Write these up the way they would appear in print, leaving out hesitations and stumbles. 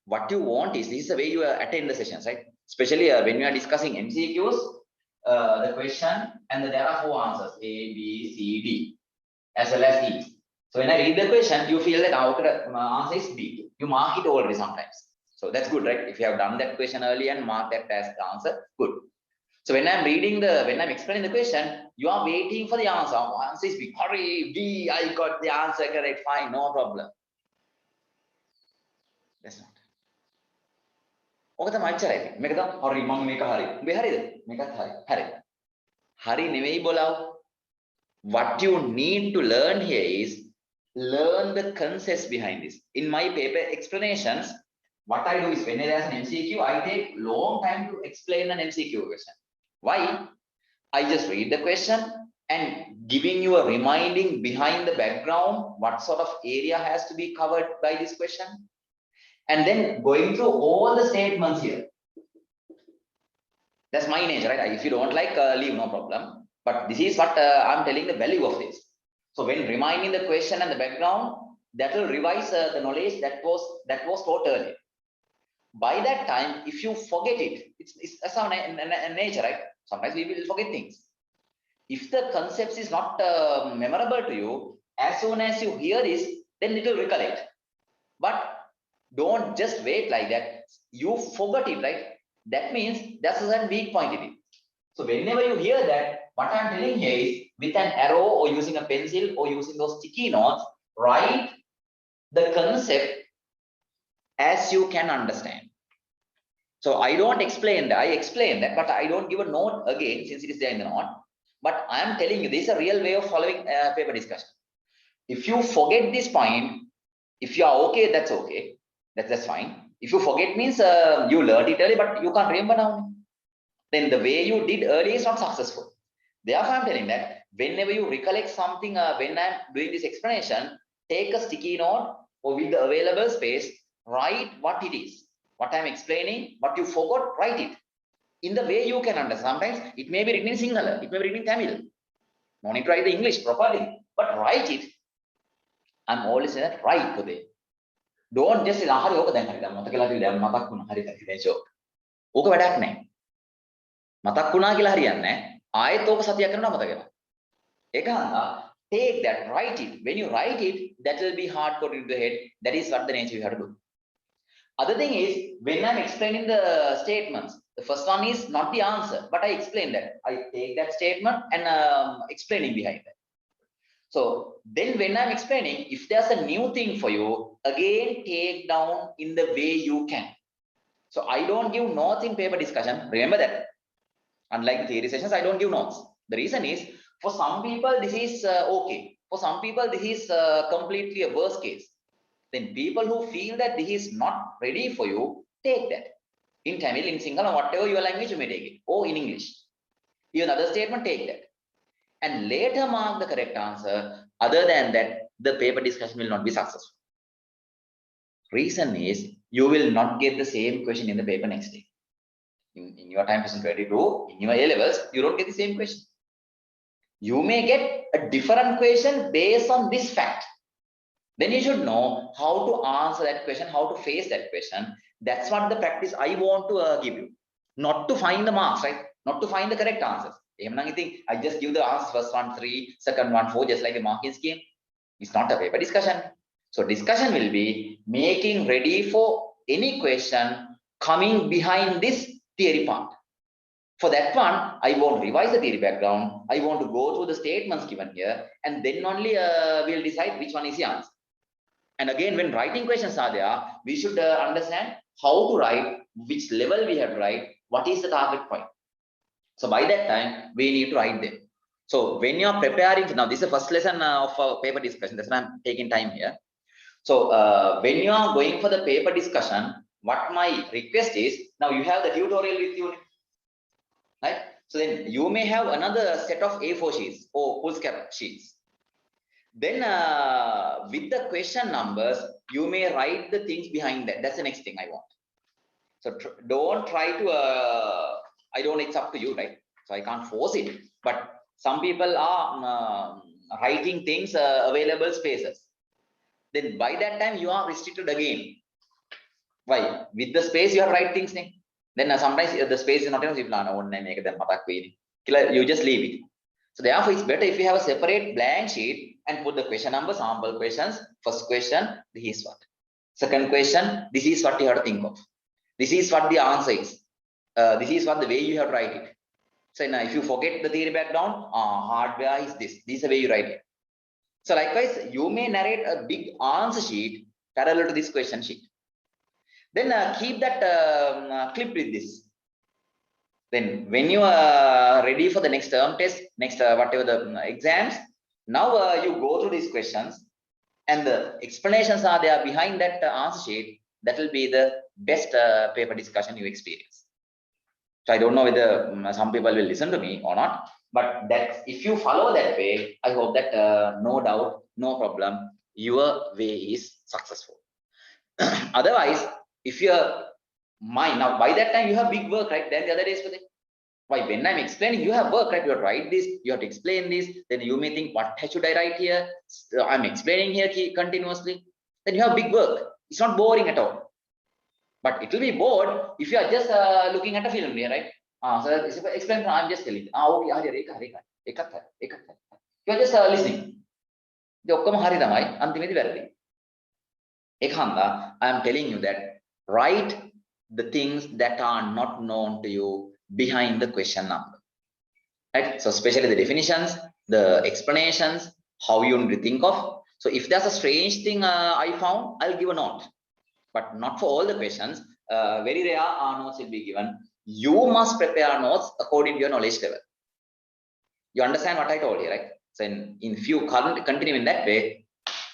what you want is, this is the way you attend the sessions, right? Especially when you are discussing MCQs, the question, and there are 4 answers, A, B, C, D, as well as E. So when I read the question, you feel that our answer is B. You mark it already sometimes. So that's good, right? If you have done that question early and mark that as the answer, good. So when I'm explaining the question, you are waiting for the answer. Answer is B. Hurry, B, I got the answer correct, fine, no problem. That's not. ඔක තමයි ඉච්චරයි. මේක තමයි හරි මම මේක හරි. මේ හරිද? මේකත් හරි. හරි. හරි නෙවෙයි බොලව. What you need to learn here is learn the concepts behind this. In my paper explanations, what I do is when there is an MCQ, I take long time to explain an MCQ question. Why? I just read the question and giving you a reminding behind the background, what sort of area has to be covered by this question. And then going through all the statements here. That's my nature, right? If you don't like, leave, no problem. But this is what I'm telling the value of this. So when reminding the question and the background, that will revise the knowledge that was taught earlier. By that time, if you forget it, it's our nature, right? Sometimes we will forget things. If the concepts is not memorable to you, as soon as you hear this, then it will recollect. But don't just wait like that. You forgot it, right? That means that's a certain weak point in it. So whenever you hear that, what I'm telling here is with an arrow or using a pencil or using those sticky notes, write the concept as you can understand. So I don't explain that. I explain that, but I don't give a note again since it is there in the note. But I am telling you, this is a real way of following paper discussion. If you forget this point, if you are okay, that's okay. That's fine. If you forget means you learned it early, but you can't remember now. Then the way you did early is not successful. Therefore, I'm telling that whenever you recollect something, when I'm doing this explanation, take a sticky note or with the available space, write what it is, what I'm explaining, what you forgot, write it in the way you can understand. Sometimes it may be written in Sinhala, it may be written in Tamil. No need to write the English properly, but write it. I'm always saying that write today. Don't just say, "Hari oka දැන් හරි දැන් මතක වෙලා තියෙනවා දැන් මතක් වුණා හරි හරි දැන් ෂෝ." ඕක වැඩක් නැහැ. මතක් වුණා කියලා හරියන්නේ නැහැ. ආයෙත් ඕක සතියක් කරනවා මතක වෙනවා. ඒක හන්දා take that, write it. When you write it, that will be hard coded into the head. That is what the nature you have to do. Other thing is when I'm explaining the statements, the first one is not the answer, but I explain that. I take that statement and explaining behind that. So then when I'm explaining, if there's a new thing for you, again, take down in the way you can. So I don't give notes in paper discussion. Remember that. Unlike the theory sessions, I don't give notes. The reason is, for some people, this is okay. For some people, this is completely a worst case. Then people who feel that this is not ready for you, take that. In Tamil, in Sinhala, whatever your language, you may take it. Or in English. Even other statement, take that. And later mark the correct answer. Other than that, the paper discussion will not be successful. Reason is, you will not get the same question in the paper next day. In your time 2022, in your A levels, you don't get the same question. You may get a different question based on this fact. Then you should know how to answer that question, how to face that question. That's what the practice I want to give you. Not to find the marks, right? Not to find the correct answers. I just give the answers, first one 3, second one 4, just like a marking scheme. It's not a paper discussion. So discussion will be making ready for any question coming behind this theory part. For that one, I want to revise the theory background. I want to go through the statements given here, and then only we'll decide which one is the answer. And again, when writing questions are there, we should understand how to write, which level we have to write, what is the target point. So by that time, we need to write them. So when you're preparing, now this is the first lesson of our paper discussion. That's why I'm taking time here. So when you are going for the paper discussion, what my request is, now you have the tutorial with you, right? So then you may have another set of A4 sheets or foolscap sheets. Then with the question numbers, you may write the things behind that. That's the next thing I want. So don't try to, it's up to you, right? So I can't force it. But some people are writing things available spaces. Then by that time, you are restricted again. Why? With the space you have to write things. Then sometimes the space is not enough. You just leave it. So therefore, it's better if you have a separate blank sheet and put the question number, sample questions. First question, this is what. Second question, this is what you have to think of. This is what the answer is. This is what the way you have to write it. So now, if you forget the theory background, hardware is this. This is the way you write it. So likewise, you may narrate a big answer sheet parallel to this question sheet. Then keep that clip with this. Then when you are ready for the next term test, next whatever the exams, now you go through these questions and the explanations are there behind that answer sheet. That will be the best paper discussion you experience. So I don't know whether some people will listen to me or not, but that if you follow that way, I hope that no doubt, no problem, your way is successful. Otherwise, if your mind, now by that time you have big work, right? Then the other days for it. Why? When I'm explaining, you have work, right? You have to write this, you have to explain this. Then you may think, what should I write here? I'm explaining here continuously. Then you have big work. It's not boring at all. But it will be bored if you are just looking at a film here, right? So explain. I'm just telling. Okay, you are just listening. I am telling you that write the things that are not known to you behind the question number. Right? So especially the definitions, the explanations, how you need to think of. So if there's a strange thing I found, I'll give a note. But not for all the questions. Very rare notes will be given. You must prepare notes according to your knowledge level. You understand what I told you, right? So if you continue in that way,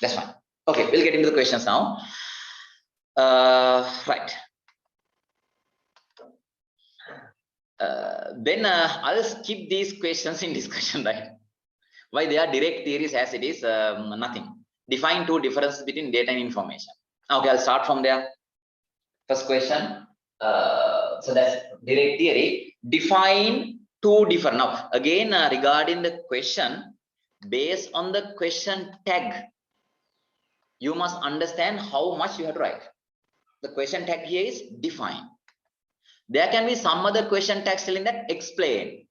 that's fine. Okay, we'll get into the questions now. Right. Then I'll skip these questions in discussion, right? Why they are direct theories as it is, nothing. Define two differences between data and information. Okay, I'll start from there. First question. So that's direct theory. Define two different. Now, again, regarding the question, based on the question tag, you must understand how much you have to write. The question tag here is define. There can be some other question tags telling that explain.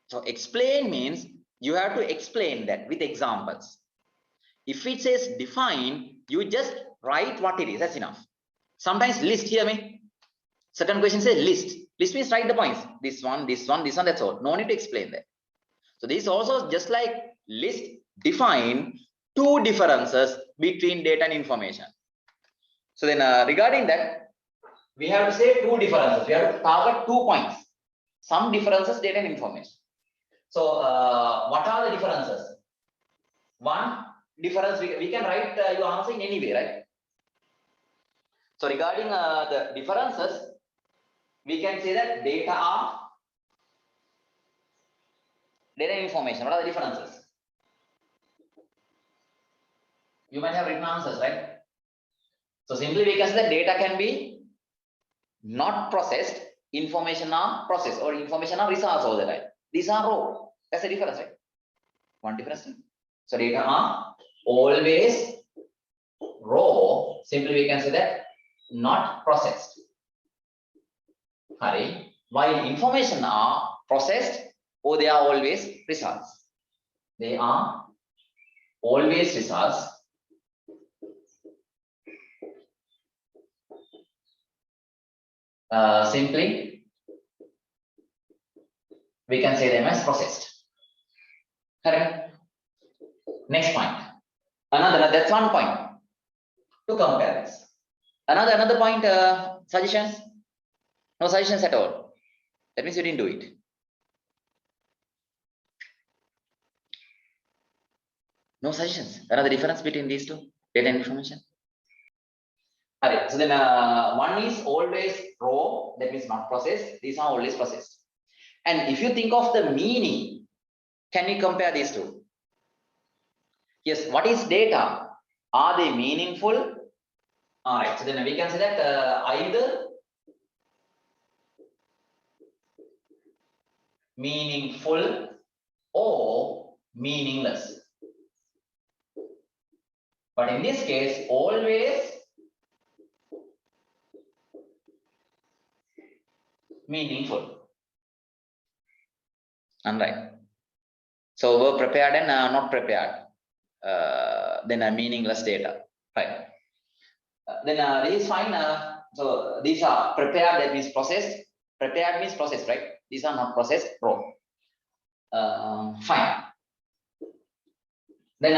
So explain means you have to explain that with examples. If it says define, you just write what it is. That's enough. Sometimes list, hear me. Certain questions say list. List means write the points. This one, this one, this one, that's all. No need to explain that. So this is also just like list, define two differences between data and information. So then regarding that, we have to say two differences. We have to target 2 points. Some differences, data and information. So what are the differences? One difference, we can write your answer in any way, right? So regarding the differences, we can say that data are data and information. What are the differences? You might have written answers, right? So simply we can say that data can be not processed, information are processed, or information are results all the time. These are raw. That's the difference, right? One difference. So data are always raw. Simply we can say that not processed. Hurry. While information are processed, or they are always results. They are always results. Simply we can say them as processed. Correct. Next point. That's one point to compare this. Another point. Suggestions? No suggestions at all. That means you didn't do it. No suggestions. Another difference between these two, data and information. Alright, so then one is always raw, that means not processed. These are always processed. And if you think of the meaning, can you compare these two? Yes, what is data? Are they meaningful? Alright, so then we can say that either meaningful or meaningless. But in this case, always meaningful. And right. So verb prepared and not prepared. Then meaningless data. Right. Then this is fine. So these are prepared, that means processed. Prepared means processed, right? These are not processed. Wrong. Fine. Then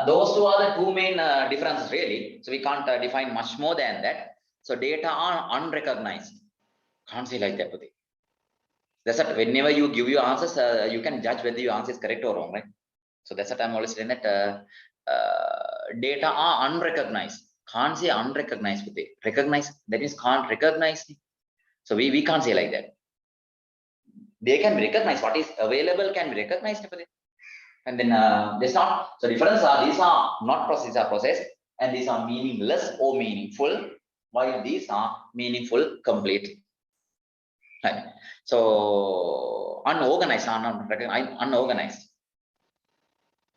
those two are the two main differences really. So we can't define much more than that. So data are unrecognized. Can't say like that. That's what, whenever you give your answers, you can judge whether your answer is correct or wrong, right? So that's what I'm always saying, that data are unrecognized. Can't say unrecognized. Recognize, that means can't recognize. So we can't say like that. They can be recognized. What is available can be recognized. And then there's not. So difference are, these are not processed, are processed, and these are meaningless or meaningful, while these are meaningful completely. Right. So unorganized, unorganized.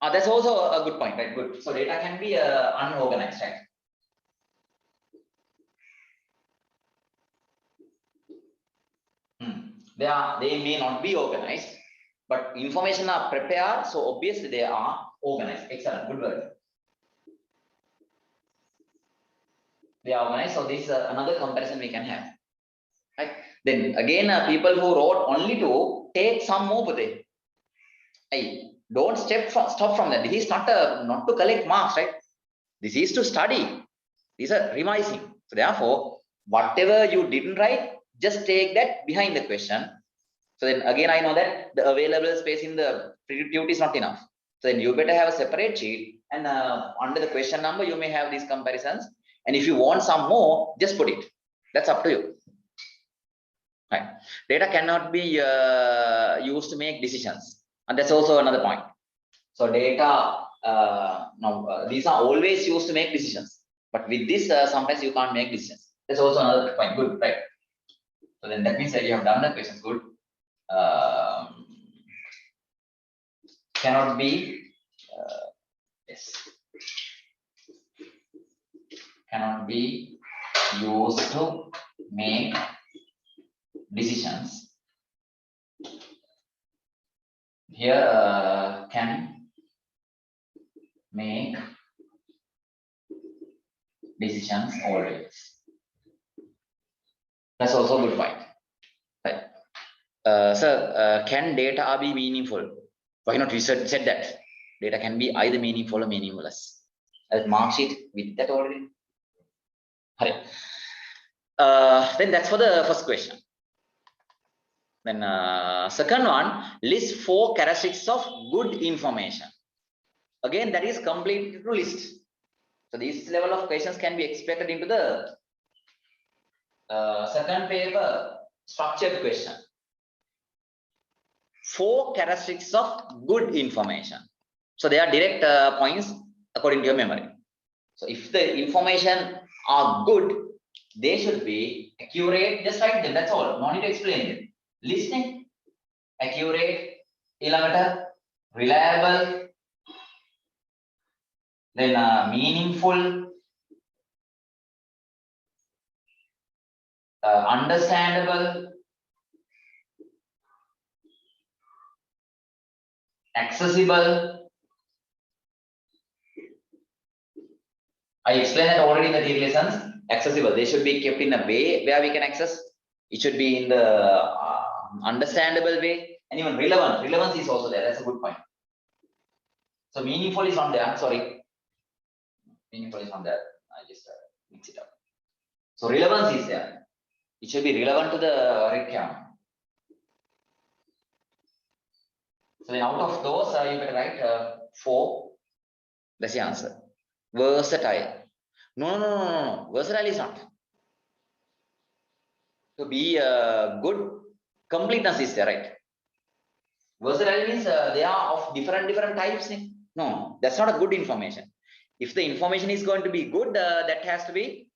That's also a good point, right? Good. So data can be unorganized, right? They may not be organized, but information are prepared, so obviously they are organized. Excellent, good word. They are organized, so this is another comparison we can have. Right? Then again, people who wrote only to take some more, hey, don't stop from that. This is not to collect marks, right? This is to study. These are revising. So therefore, whatever you didn't write, just take that behind the question. So then again, I know that the available space in the pre-tut is not enough. So then you better have a separate sheet, and under the question number, you may have these comparisons. And if you want some more, just put it. That's up to you. Right. Data cannot be used to make decisions. And that's also another point. So data, these are always used to make decisions. But with this, sometimes you can't make decisions. That's also another point. Good, right? So then that means that you have done the questions. Good. Cannot be, yes, cannot be used to make decisions. Here, can make decisions always. That's also a good point. Right. Sir, can data be meaningful? Why not we said that? Data can be either meaningful or meaningless. As mark sheet, we did that already. Right. Then that's for the first question. Then second one, list 4 characteristics of good information. Again, that is completely to list. So this level of questions can be expected into the second paper structured question. 4 characteristics of good information. So they are direct points according to your memory. So if the information are good, they should be accurate. Just write them. That's all. No need to explain it. Listening, accurate, reliable, then meaningful, understandable, accessible. I explained that already in the theory lessons. Accessible. They should be kept in a way where we can access. It should be in the understandable way, and even relevant. Relevance is also there. That's a good point. So meaningful is not there. Sorry, meaningful is not there. I just mix it up. So relevance is there. It should be relevant to the requirement. So then out of those, you better write 4. That's the answer. Versatile. No. Versatile is not. To be good, completeness is there, right? Versatile means they are of different types. No, that's not a good information. If the information is going to be good, that has to be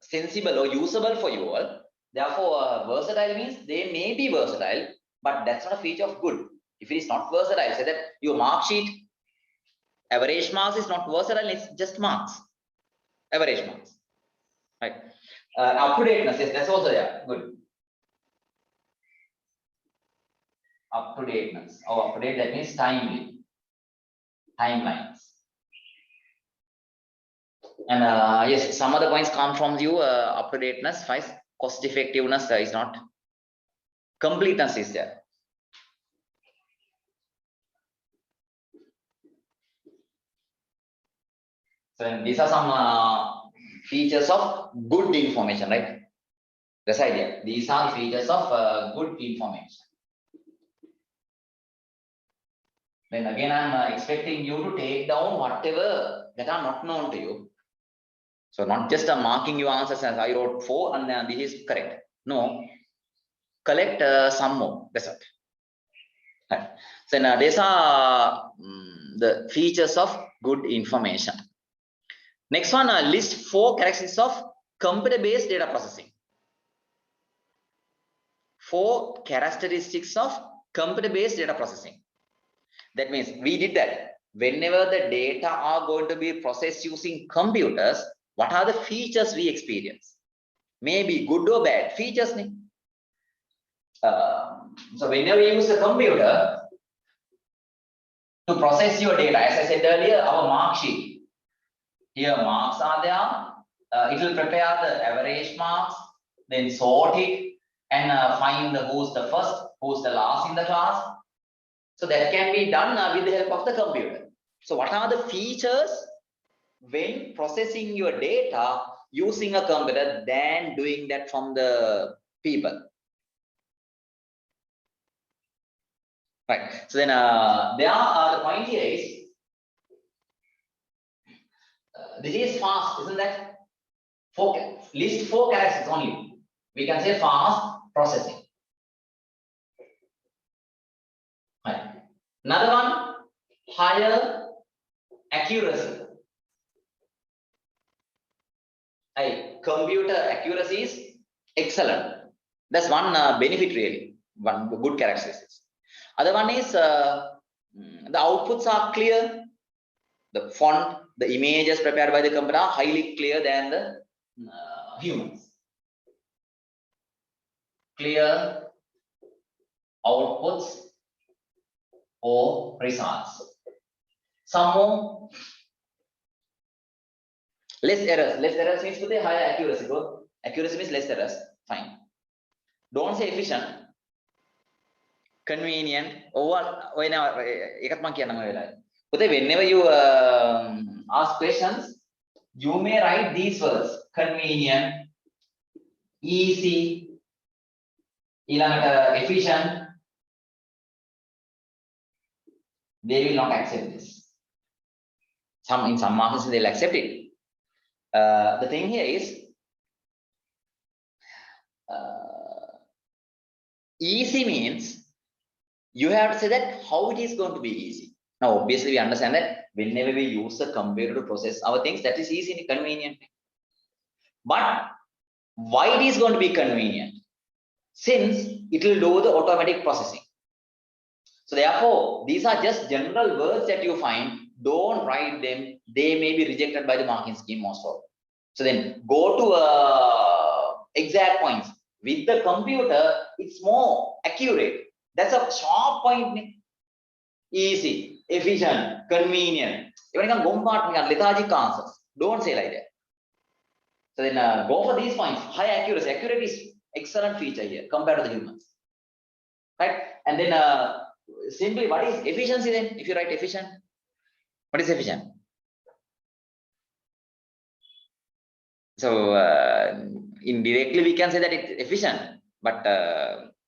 sensible or usable for you all. Therefore, versatile means they may be versatile, but that's not a feature of good. If it is not versatile, say that your mark sheet, average marks is not versatile, it's just marks. Average marks. Right. Up-to-dateness, yes, that's also there. Good. Up-to-dateness. Oh, up-to-date, that means timely. Timelines. And yes, some other points come from you. Up-to-dateness, fine. Cost effectiveness is not. Completeness is there. So these are some features of good information, right? This idea. These are features of good information. Then again, I'm expecting you to take down whatever that are not known to you. So not just marking your answers as I wrote 4 and this is correct. No, collect some more. That's it. Right. So now these are the features of good information. Next one, list 4 characteristics of computer-based data processing. 4 characteristics of computer-based data processing. That means we did that. Whenever the data are going to be processed using computers, what are the features we experience? Maybe good or bad features. So whenever you use a computer to process your data, as I said earlier, our mark sheet. Here marks are there. It will prepare the average marks, then sort it, and find who's the first, who's the last in the class. So that can be done with the help of the computer. So what are the features when processing your data using a computer than doing that from the people? Right. So then there are the point here is this is fast, isn't that? List 4 characters only. We can say fast processing. Right. Another one, higher accuracy. Computer accuracy is excellent. That's one benefit really. One good characteristics. Other one is the outputs are clear. The font, the images prepared by the computer are highly clear than the humans. Clear outputs or results. Some more. Less errors. Less errors means to the higher accuracy. Bro. Accuracy means less errors. Fine. Don't say efficient. Convenient. Whenever you ask questions, you may write these words: convenient, easy, efficient. They will not accept this. In some markets they'll accept it. The thing here is easy means you have to say that how it is going to be easy. Now, obviously, we understand that whenever we use a computer to process our things, that is easy and convenient. But why it is going to be convenient? Since it will do the automatic processing. So therefore, these are just general words that you find. Don't write them. They may be rejected by the marking scheme most of. So then go to exact points. With the computer, it's more accurate. That's a sharp point. Easy, efficient, convenient. Even lethargic answers. Don't say like that. So then go for these points. High accuracy. Accuracy is excellent feature here compared to the humans. Right? And then simply, what is efficiency then? If you write efficient, what is efficient? So indirectly we can say that it's efficient, but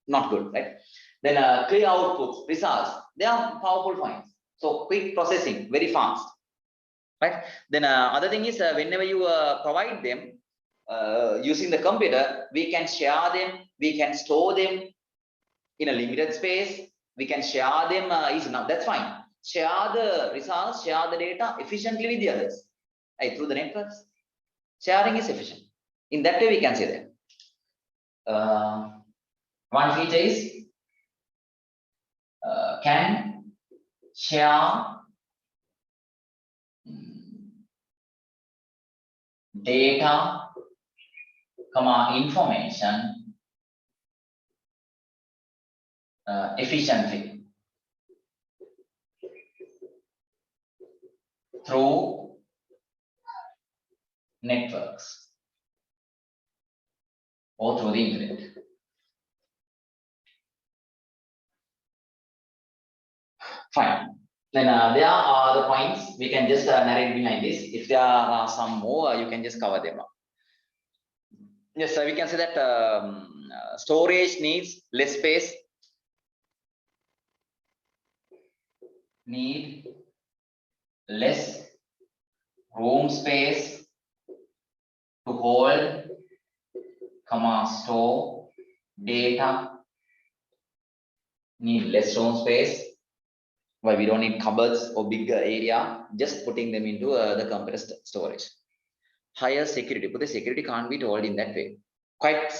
not good, right? Then clear outputs, results, they are powerful points. So quick processing, very fast, right? Then other thing is whenever you provide them using the computer, we can share them, we can store them in a limited space. We can share them easy. Now that's fine. Share the results, share the data efficiently with the others, right? Through the networks. Sharing is efficient. In that way, we can say that. One feature is can share data information efficiently through networks or through the internet. Fine. Then there are the points we can just narrate behind this. If there are some more, you can just cover them up. Yes, we can say that storage needs less space. Need less room space to hold, store data. Need less room space. Why we don't need cupboards or bigger area, just putting them into the compressed storage. Higher security, but the security can't be told in that way. Quite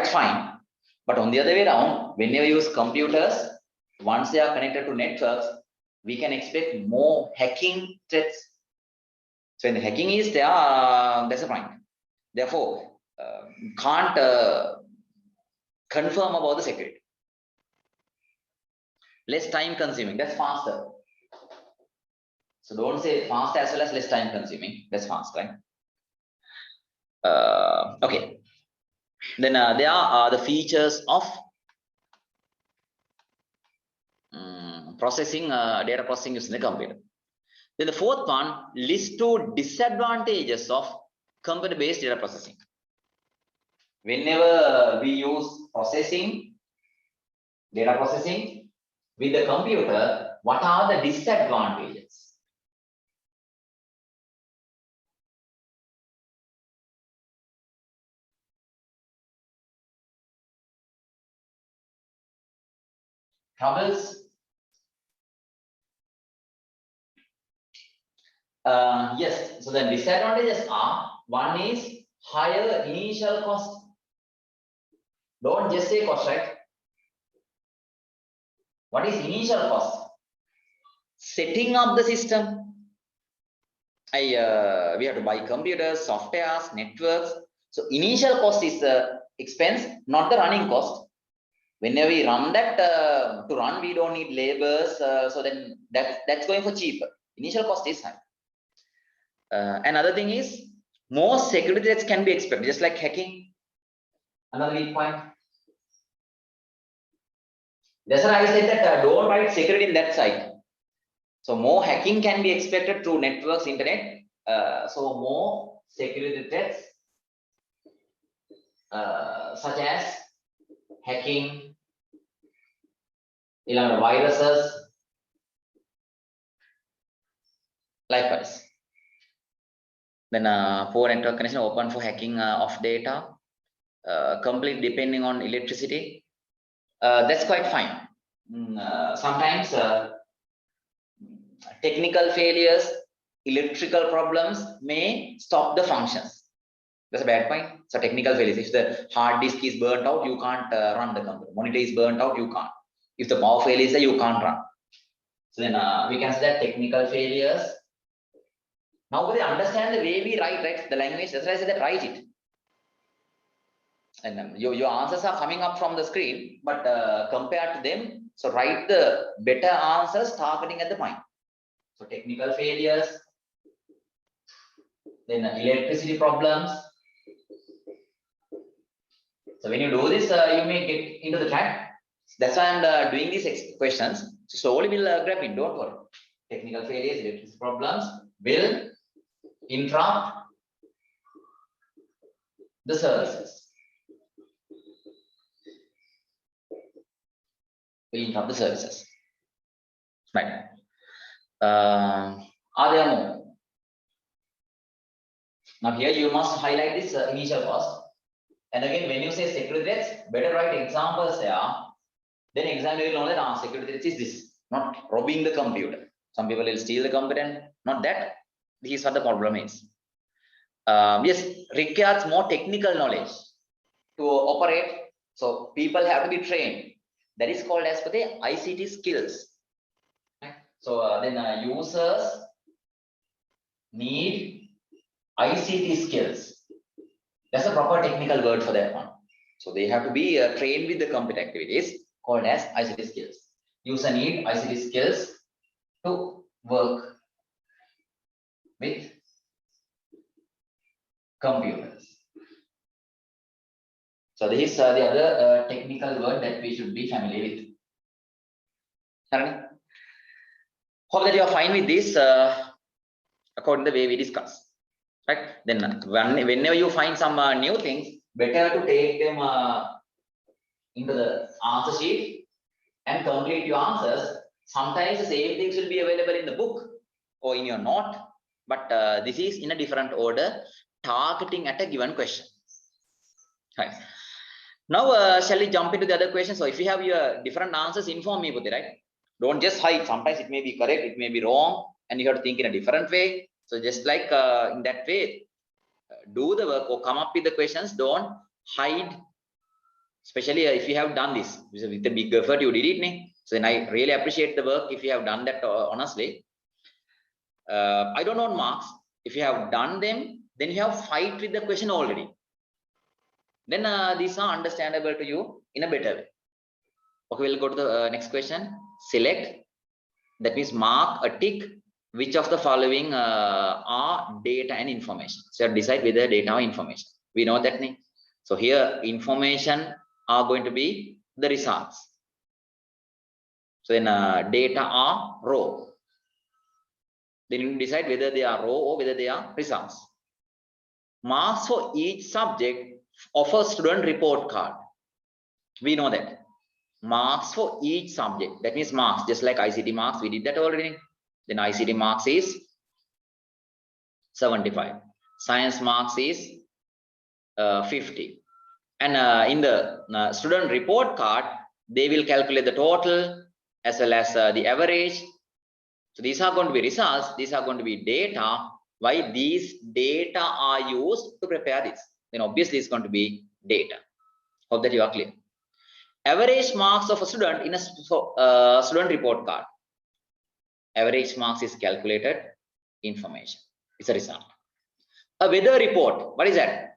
fine. But on the other way around, when you use computers, once they are connected to networks, we can expect more hacking threats. So when the hacking is there, that's a point. Therefore, can't confirm about the security. Less time consuming, that's faster. So don't say fast as well as less time consuming, that's fast, right? Okay. Then there are the features of processing, data processing using the computer. Then the fourth one, list two disadvantages of computer-based data processing. Whenever we use data processing with the computer, what are the disadvantages? Troubles? Yes, so the disadvantages are, one is higher initial cost. Don't just say cost, right? What is initial cost? Setting up the system. We have to buy computers, softwares, networks. So initial cost is the expense, not the running cost. Whenever we run that, to run, we don't need labors. So then that's going for cheaper. Initial cost is high. Another thing is, more security threats can be expected, just like hacking. Another weak point. That's why I said that don't write security in that side. So more hacking can be expected through networks, internet. So more security threats, such as hacking, viruses, likewise. Then poor network connection open for hacking of data, complete depending on electricity. That's quite fine. Sometimes technical failures, electrical problems may stop the functions. That's a bad point. So technical failures. If the hard disk is burnt out, you can't run the computer. Monitor is burnt out, you can't. If the power failures, you can't run. So then we can say that technical failures. Now we understand the way we write the language. That's why I said that write it. And your answers are coming up from the screen, but compared to them, so write the better answers targeting at the point. So technical failures, then electricity problems. So when you do this, you may get into the track. That's why I'm doing these questions. So slowly we'll grab it, don't worry. Technical failures, electricity problems will interrupt the services. Will interrupt the services. Right. Are there more? Now here you must highlight this initial cost. And again, when you say security threats, better write examples there. Then examiner will know that security threats is this, not robbing the computer. Some people will steal the computer, not that. This is what the problem is. Yes, requires more technical knowledge to operate. So people have to be trained. That is called as per the ICT skills. Right? So then users need ICT skills. That's a proper technical word for that one. So they have to be trained with the computer activities called as ICT skills. User need ICT skills to work with computers. So this is the other technical word that we should be familiar with. Hope that you are fine with this according to the way we discuss. Right? Then whenever you find some new things, better to take them into the answer sheet and complete your answers. Sometimes the same things will be available in the book or in your note, but this is in a different order, targeting at a given question. Right. Now, shall we jump into the other question? So if you have your different answers, inform me, Buddhi, right? Don't just hide. Sometimes it may be correct, it may be wrong, and you have to think in a different way. So just like in that way, do the work or come up with the questions. Don't hide. Especially if you have done this with a big effort, you did it. So then I really appreciate the work if you have done that honestly. I don't want marks. If you have done them, then you have fight with the question already. Then these are understandable to you in a better way. Okay, we'll go to the next question. Select, that means mark a tick, which of the following are data and information. So decide whether data or information. We know that name. So here information are going to be the results. So then data are raw. Then you decide whether they are raw or whether they are results. Marks for each subject of a student report card. We know that. Marks for each subject. That means marks, just like ICT marks, we did that already. Then ICT marks is 75. Science marks is 50. And in the student report card, they will calculate the total as well as the average. So these are going to be results. These are going to be data. Why these data are used to prepare this? Then obviously it's going to be data. Hope that you are clear. Average marks of a student in a student report card. Average marks is calculated information. It's a result. A weather report. What is that?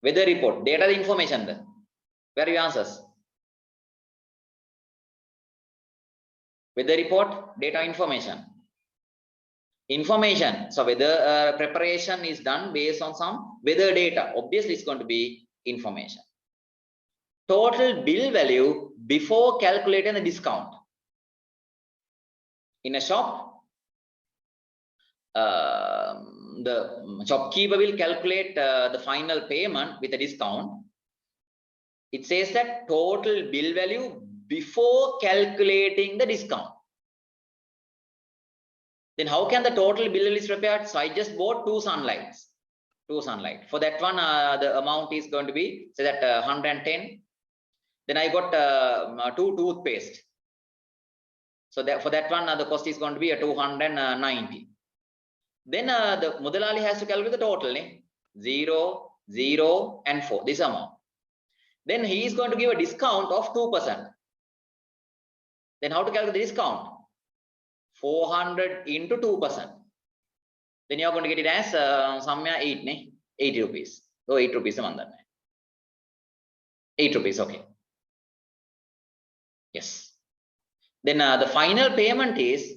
Weather report. Data, the information. Where are your answers? Weather report, data, information. Information. So weather preparation is done based on some weather data. Obviously, it's going to be information. Total bill value before calculating the discount. In a shop, the shopkeeper will calculate the final payment with a discount. It says that total bill value before calculating the discount. Then how can the total bill is prepared? So I just bought two sunlights. For that one, the amount is going to be, say that 110. Then I got two toothpaste. So that for that one, the cost is going to be a 290. Then the Mudalali has to calculate the total, 0, 0, and 4. This amount. Then he is going to give a discount of 2%. Then how to calculate the discount? 400 into 2%. Then you are going to get it as somewhere 80 rupees. So 8 rupees a month. 8 rupees, okay. Yes. Then the final payment is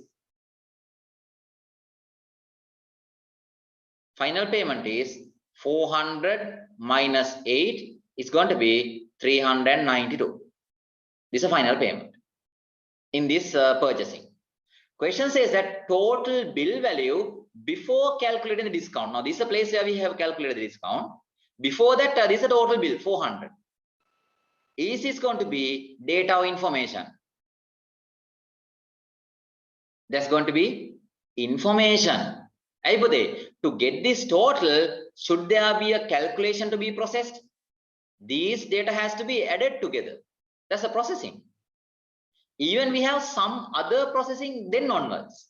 400 minus 8 is going to be 392. This is a final payment in this purchasing. Question says that total bill value before calculating the discount. Now this is a place where we have calculated the discount. Before that, this is a total bill 400. Is this going to be data or information? That's going to be information. To get this total, should there be a calculation to be processed? These data has to be added together. That's a processing. Even we have some other processing then onwards.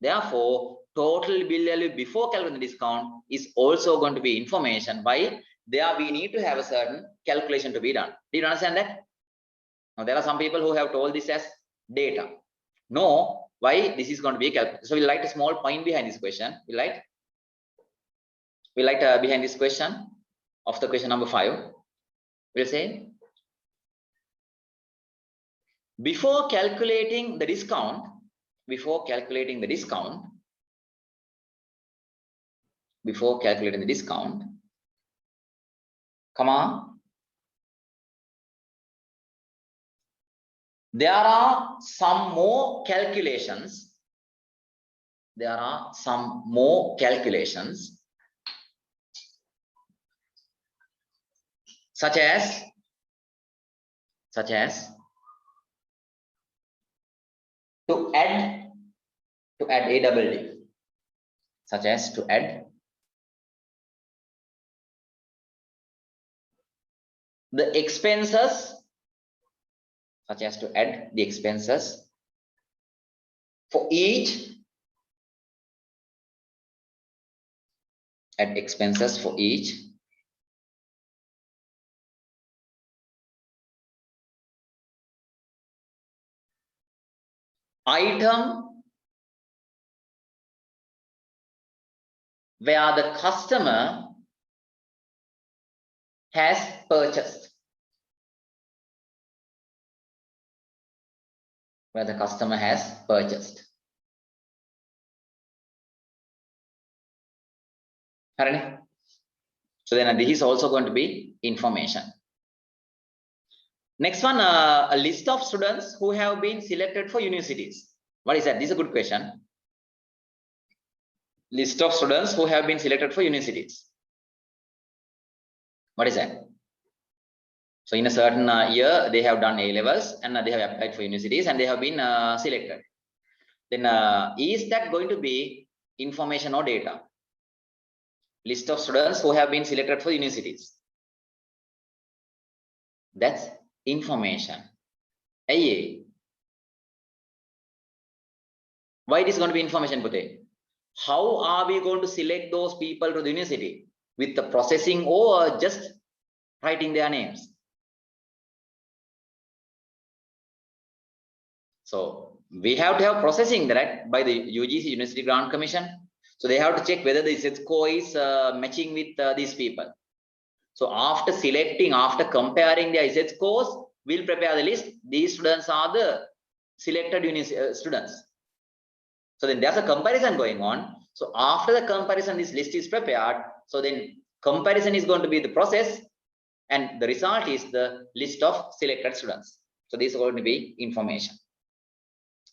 Therefore, total bill value before calculating the discount is also going to be information. Why? There we need to have a certain calculation to be done. Do you understand that? Now there are some people who have told this as data. No, why this is going to be a calculation. So we'll write a small point behind this question. We'll write We like behind this question of the question number 5. We'll say, before calculating the discount, comma, there are some more calculations. Such as to add a double D, such as to add the expenses, for each item where the customer has purchased. So then this is also going to be information. Next one, a list of students who have been selected for universities. What is that? This is a good question. List of students who have been selected for universities. What is that? So in a certain year, they have done A-levels and they have applied for universities and they have been selected. Then is that going to be information or data? List of students who have been selected for universities. That's information. Why it is going to be information, Pute? How are we going to select those people to the university? With the processing or just writing their names? So we have to have processing, right, by the UGC University Grant Commission. So they have to check whether the ICT score is matching with these people. So after comparing their ICT scores, we'll prepare the list. These students are the selected students. So then there's a comparison going on. So after the comparison, this list is prepared. So then comparison is going to be the process, and the result is the list of selected students. So this is going to be information.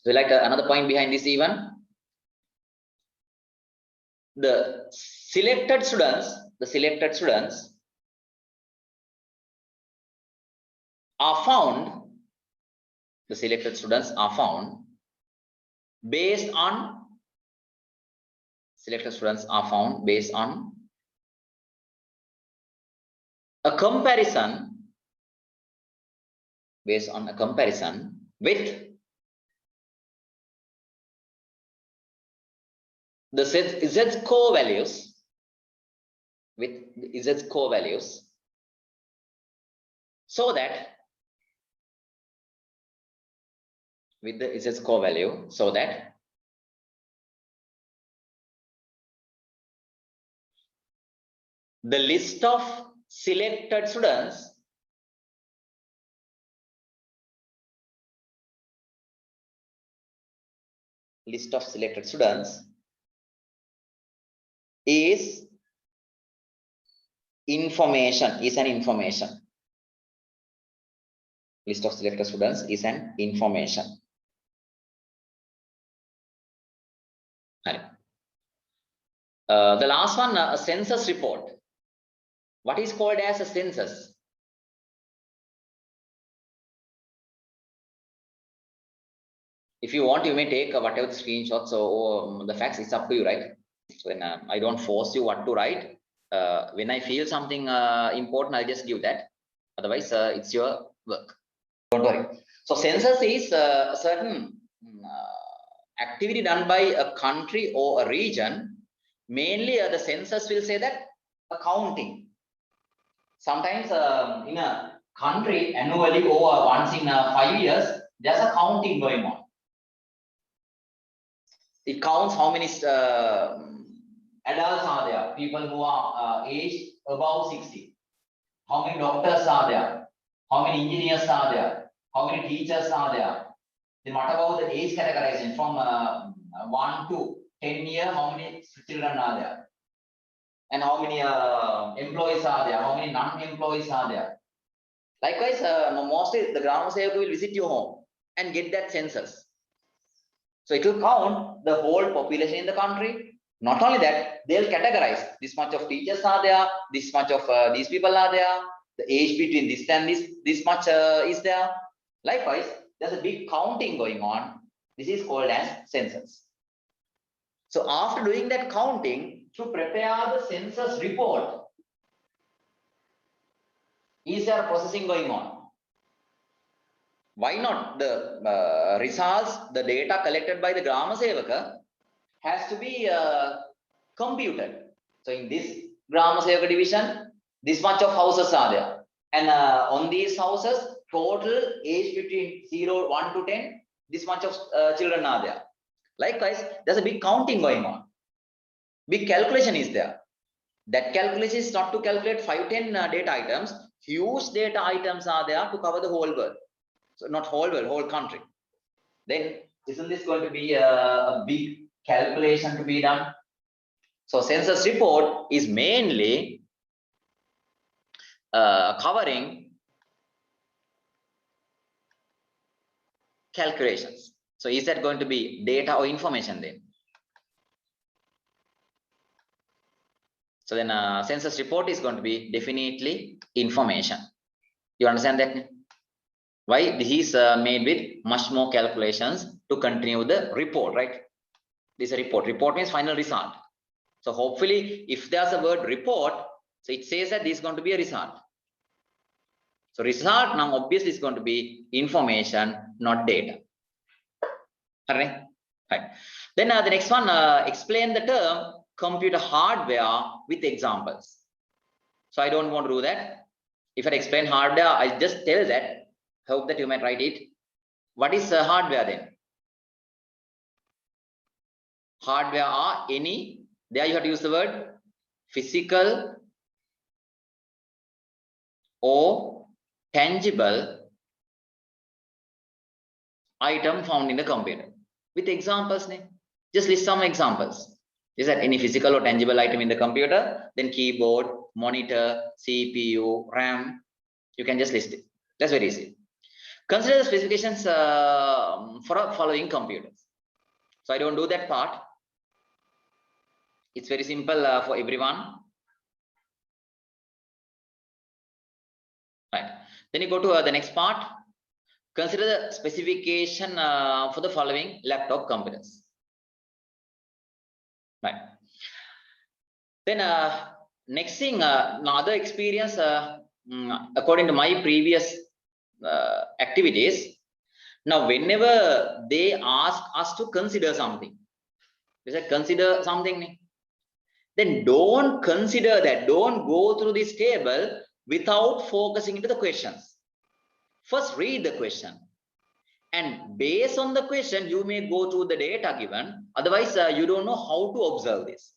So like another point behind this even, the selected students are found based on a comparison with the Z core values, so that the list of selected students is an information. List of selected students is an information. The last one, a census report. What is called as a census? If you want, you may take whatever the screenshots or the facts. It's up to you, right? So then I don't force you what to write. When I feel something important, I'll just give that. Otherwise, it's your work. Don't worry. So census is a certain activity done by a country or a region. Mainly, the census will say that accounting. Sometimes in a country, annually or once in 5 years, there's a counting going on. It counts how many adults are there? People who are aged above 60. How many doctors are there? How many engineers are there? How many teachers are there? Then what about the age categorization from 1 to 10 years? How many children are there? And how many employees are there? How many non-employees are there? Likewise, mostly the Gram Sevaka will visit your home and get that census. So it will count the whole population in the country. Not only that, they'll categorize this much of teachers are there, this much of these people are there, the age between this and this much is there. Likewise, there's a big counting going on. This is called as census. So after doing that counting, to prepare the census report, is there processing going on? Why not? The results, the data collected by the Grama Sevaka has to be computed. So in this Grama Sevaka division, this much of houses are there. And on these houses, total age between 1 to 10, this much of children are there. Likewise, there's a big counting going on. Big calculation is there. That calculation is not to calculate 5-10 data items. Huge data items are there to cover the whole world. So not whole world, whole country. Then isn't this going to be a big calculation to be done? So census report is mainly covering calculations. So is that going to be data or information then? So then census report is going to be definitely information. You understand that? Why? This is made with much more calculations to continue the report, right? This is a report. Report means final result. So hopefully, if there's a word report, so it says that this is going to be a result. So result now obviously is going to be information, not data. Right? Right. Then the next one, explain the term computer hardware with examples. So I don't want to do that. If I explain hardware, I just tell that. Hope that you might write it. What is hardware then? Hardware are any, there you have to use the word physical or tangible item found in the computer. With examples, just list some examples. Is that any physical or tangible item in the computer? Then keyboard, monitor, CPU, RAM. You can just list it. That's very easy. Consider the specifications for following computers. So I don't do that part. It's very simple for everyone. Right. Then you go to the next part. Consider the specification for the following laptop computers. Right. Then next thing, another experience according to my previous activities. Now, whenever they ask us to consider something, they say consider something, then don't consider that. Don't go through this table without focusing into the questions. First, read the question. And based on the question, you may go through the data given. Otherwise, you don't know how to observe this.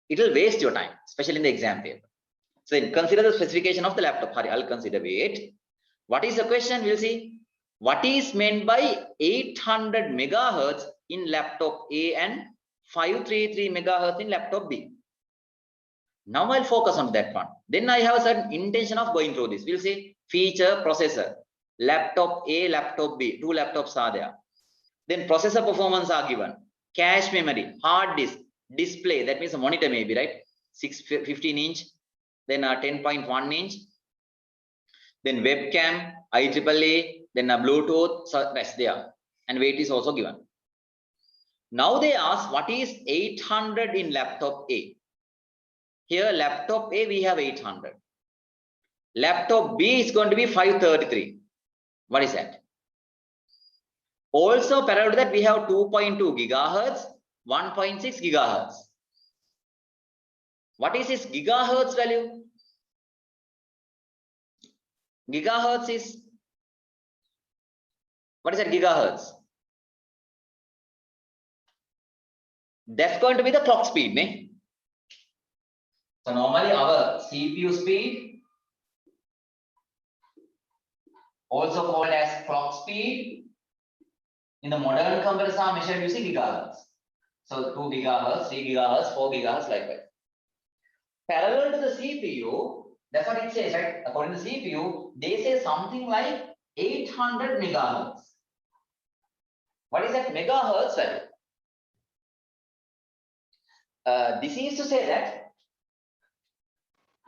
It will waste your time, especially in the exam paper. So then consider the specification of the laptop. I'll consider it. What is the question? We'll see. What is meant by 800 megahertz in laptop A and 533 megahertz in laptop B? Now I'll focus on that one. Then I have a certain intention of going through this. We'll see feature, processor, laptop A, laptop B. Two laptops are there. Then processor performance are given. Cache memory, hard disk, display. That means a monitor maybe, right? 15 inch. Then 10.1 inch. Then webcam, IEEE, then a Bluetooth, so that's there. And weight is also given. Now they ask, what is 800 in laptop A? Here, laptop A, we have 800. Laptop B is going to be 533. What is that? Also, parallel to that, we have 2.2 gigahertz, 1.6 gigahertz. What is this gigahertz value? Gigahertz is, what is that gigahertz? That's going to be the clock speed, ne? So normally our CPU speed, also called as clock speed, in the modern computers are measured using gigahertz. So 2 gigahertz, 3 gigahertz, 4 gigahertz, like that. Parallel to the CPU, that's what it says, right? According to the CPU, they say something like 800 megahertz. What is that megahertz value? This is to say that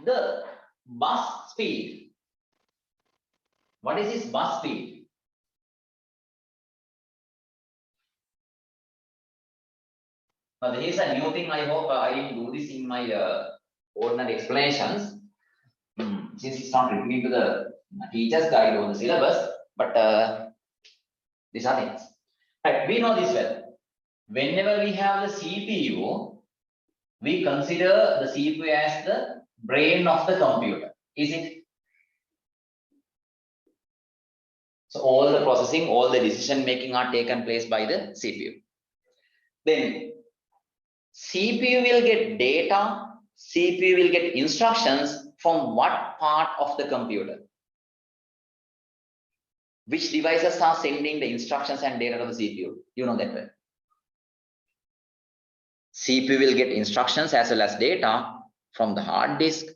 the bus speed. What is this bus speed? Now, there is a new thing. I hope I didn't do this in my ordinary explanations. Since it's not written into the teacher's guide or the syllabus, but these are things. Right, we know this well. Whenever we have the CPU, we consider the CPU as the brain of the computer. Is it? So all the processing, all the decision making are taken place by the CPU. Then CPU will get data, CPU will get instructions from what part of the computer? Which devices are sending the instructions and data to the CPU? You know that well. CPU will get instructions as well as data from the hard disk,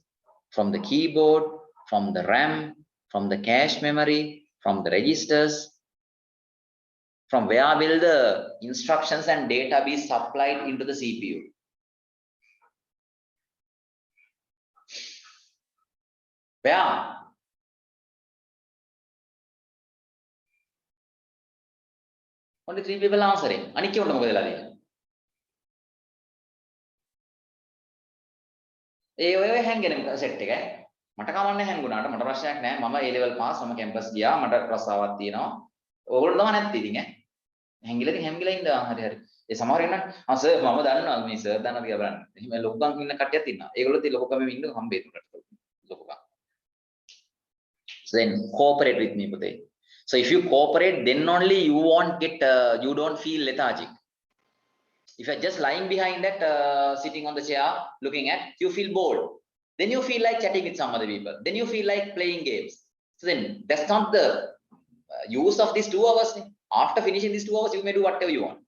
from the keyboard, from the RAM, from the cache memory, from the registers. From where will the instructions and data be supplied into the CPU? Where? Only 3 people answering. අනික උන්ට මොකද වෙලා තියෙන්නේ? ඔය හැංගෙන set එක. මට කමන්නේ හැංගුණාට මට ප්‍රශ්නයක් නැහැ. මම A level pass මම කැම්පස් ගියා. මට රසාවක් තියෙනවා. ඕගොල්ලෝ තමයි නැත්තේ ඉතින් ඈ. හැංගිලා ඉඳලා හරි හරි. ඒ සමහර වෙනත් සර් මම දන්නවා මේ සර් දන්නවා කියලා බලන්න. එහෙම ලොකුකම් ඉන්න කට්ටියක් ඉන්නවා. ඒගොල්ලොත් ඒ ලොකුකමෙන් ඉන්න හම්බෙන්නේ ලොකුකම්. So then cooperate with me, Pute. So if you cooperate, then only you won't get, you don't feel lethargic. If you're just lying behind that, sitting on the chair, looking at, you feel bored. Then you feel like chatting with some other people. Then you feel like playing games. So then that's not the use of these 2 hours. After finishing these 2 hours, you may do whatever you want.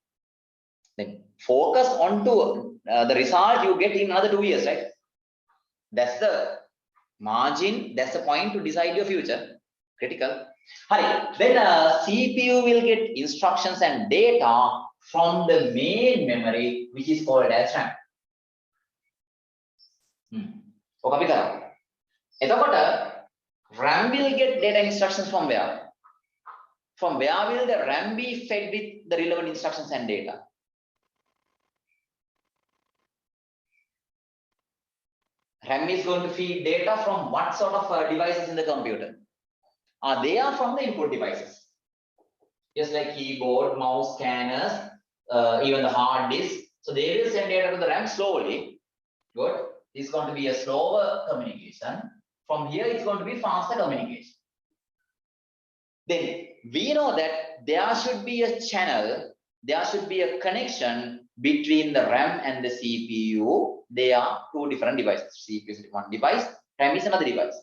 Then focus on to the result you get in another 2 years, right? That's the margin, that's the point to decide your future. Critical. Then CPU will get instructions and data from the main memory, which is called as RAM. Okay, RAM will get data instructions from where? From where will the RAM be fed with the relevant instructions and data? RAM is going to feed data from what sort of devices in the computer? They are from the input devices. Just like keyboard, mouse, scanners, even the hard disk. So they will send data to the RAM slowly. Good. It's going to be a slower communication. From here, it's going to be faster communication. Then we know that there should be a channel, there should be a connection between the RAM and the CPU. They are 2 different devices. CPU is one device, RAM is another device.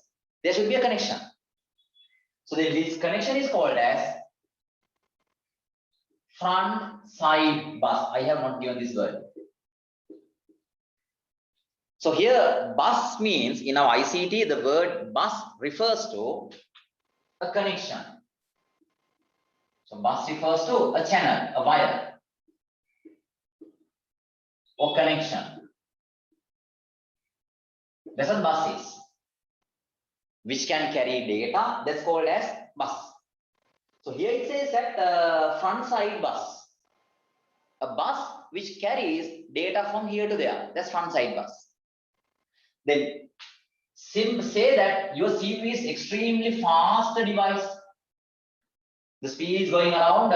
There should be a connection. So then this connection is called as front side bus. I have not given this word. So here bus means, in our ICT, the word bus refers to a connection. So bus refers to a channel, a wire, or connection. That's what bus is. Which can carry data, that's called as bus. So here it says that front side bus. A bus which carries data from here to there, that's front side bus. Then say that your CPU is extremely fast device. The speed is going around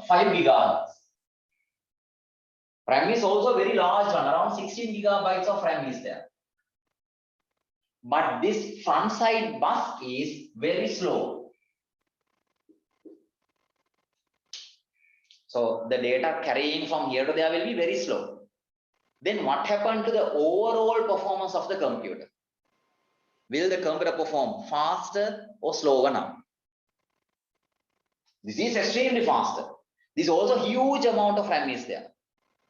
5 gigahertz. RAM is also very large one, around 16 gigabytes of RAM is there. But this front side bus is very slow. So the data carrying from here to there will be very slow. then what happened to the overall performance of the computer? Will the computer perform faster or slower now? This is extremely faster. This is also huge amount of RAM is there.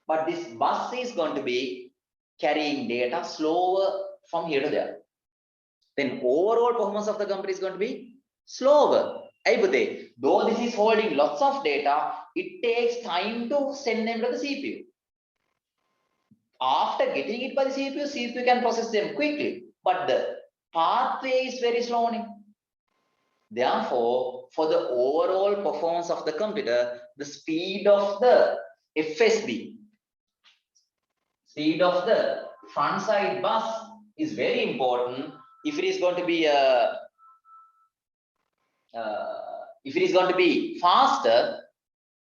But this bus is going to be carrying data slower from here to there. Then overall performance of the computer is going to be slower. Though this is holding lots of data, it takes time to send them to the CPU. After getting it by the CPU can process them quickly, but the pathway is very slow. Therefore, for the overall performance of the computer, the speed of the FSB, speed of the front side bus is very important. If it is going to be faster,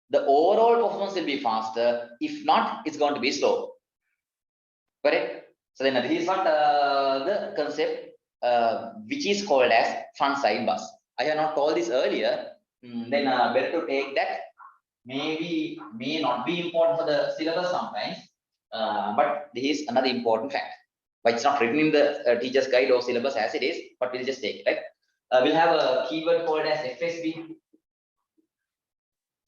the overall performance will be faster. If not, it's going to be slow. Correct? So then this is what the concept which is called as front side bus. I have not told this earlier. Then better to take that. May not be important for the syllabus sometimes, but this is another important fact. But it's not written in the teacher's guide or syllabus as it is, but we'll just take it. Right? We'll have a keyword called as FSB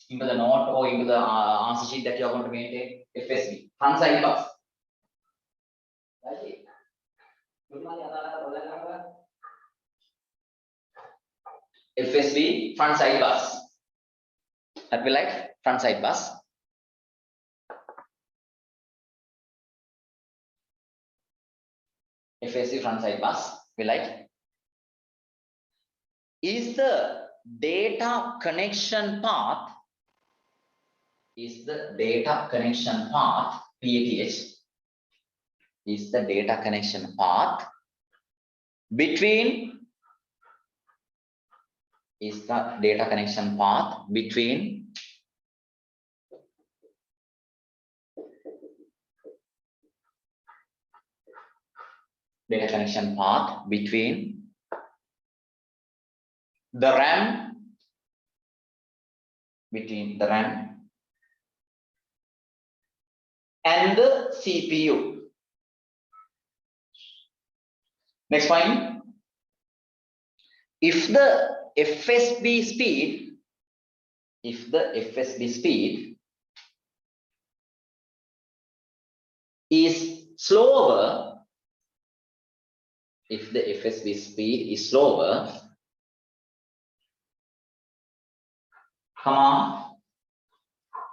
into the note or into the answer sheet that you are going to maintain. FSB, front side bus. FSB, front side bus. That we like front side bus. FSB, front side bus. We like. Is the data connection path? Is the data connection path PATH? Is the data connection path between? Is the data connection path between data connection path between the RAM, and the CPU. Next point. If the FSB speed, is slower, if the FSB speed is slower,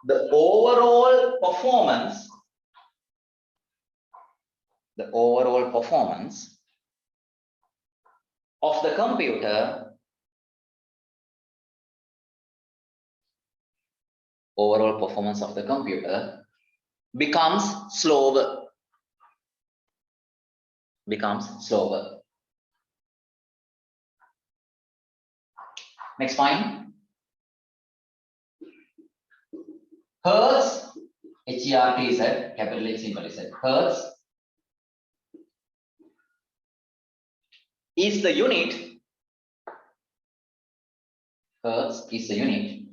the overall performance of the computer becomes slower. Next point. Hertz, HERTZ, capital H, symbol Z. Hertz is the unit. Hertz is the unit.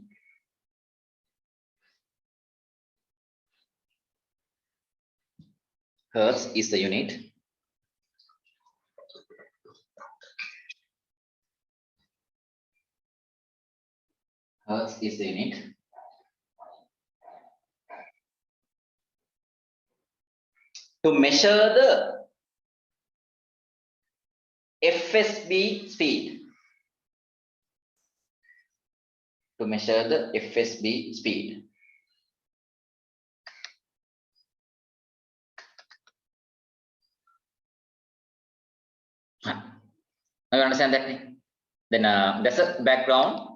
Hertz is the unit. Hertz is the unit to measure the FSB speed. To measure the FSB speed. Now you understand that? Then that's a background.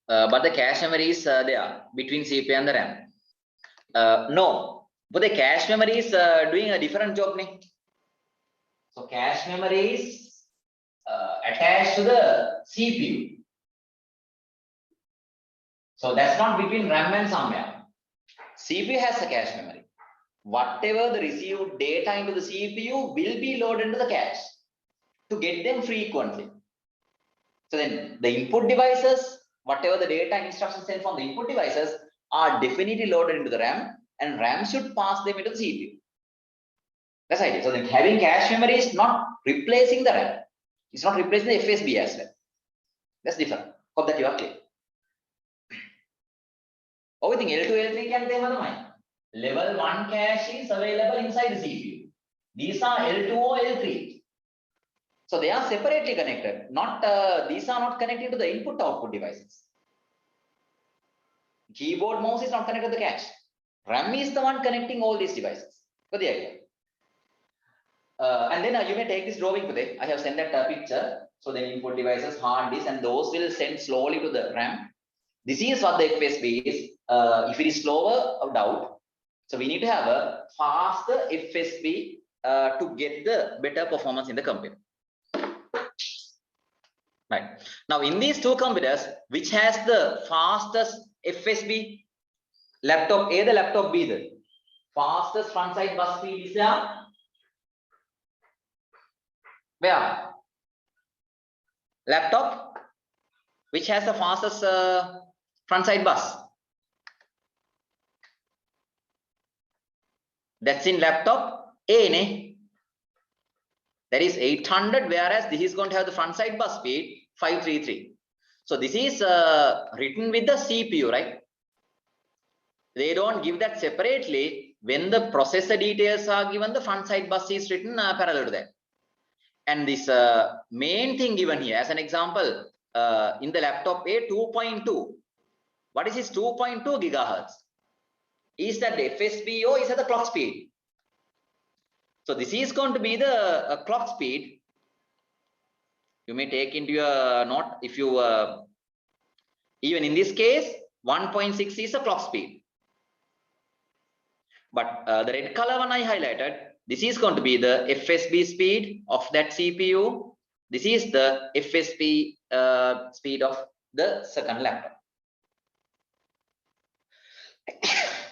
But the cache memory is there between CPU and the RAM. No, but the cache memory is doing a different job. So cache memory is attached to the CPU. So that's not between RAM and somewhere. CPU has a cache memory. Whatever the received data into the CPU will be loaded into the cache to get them frequently. So then the input devices, whatever the data and instructions sent from the input devices are definitely loaded into the RAM, and RAM should pass them into the CPU. That's the idea. So then having cache memory is not replacing the RAM. It's not replacing the FSB as well. That's different. Hope that you are clear. Oh, we think L2, L3 can be another. Level 1 cache is available inside the CPU. These are L2 or L3. So they are separately connected. Not these are not connected to the input-output devices. Keyboard, mouse is not connected to the cache. RAM is the one connecting all these devices. Got the idea? And then you may take this drawing today. I have sent that picture. So then input devices, hard disk, and those will send slowly to the RAM. This is what the FSB is. If it is slower, I doubt. So we need to have a faster FSB to get the better performance in the computer. Right. Now in these two computers, which has the fastest FSB? Laptop A, the laptop B, the fastest front side bus speed is there. Where? Laptop, which has the fastest front side bus. That's in laptop A, ne? That is 800, whereas this is going to have the front side bus speed 533. So this is written with the CPU, right? They don't give that separately. When the processor details are given, the front side bus is written parallel to that. And this main thing given here, as an example, in the laptop A, 2.2. What is this 2.2 gigahertz? Is that the FSB or is that the clock speed? So this is going to be the clock speed. You may take into your note if you even in this case 1.6 is a clock speed. But the red color one I highlighted, this is going to be the FSB speed of that CPU. This is the FSB speed of the second laptop.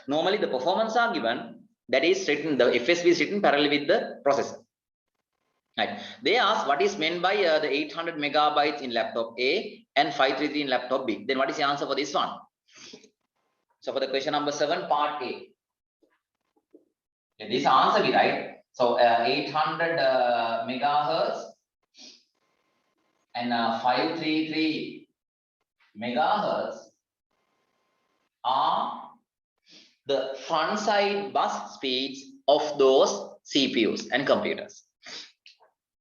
Normally the performance are given, that is written, the FSB is written parallel with the processor. Right. They ask what is meant by the 800 megabytes in laptop A and 533 in laptop B. Then what is the answer for this one? So for the question number 7, part A. This answer be right. So 800 megahertz and 533 megahertz are the front side bus speeds of those CPUs and computers.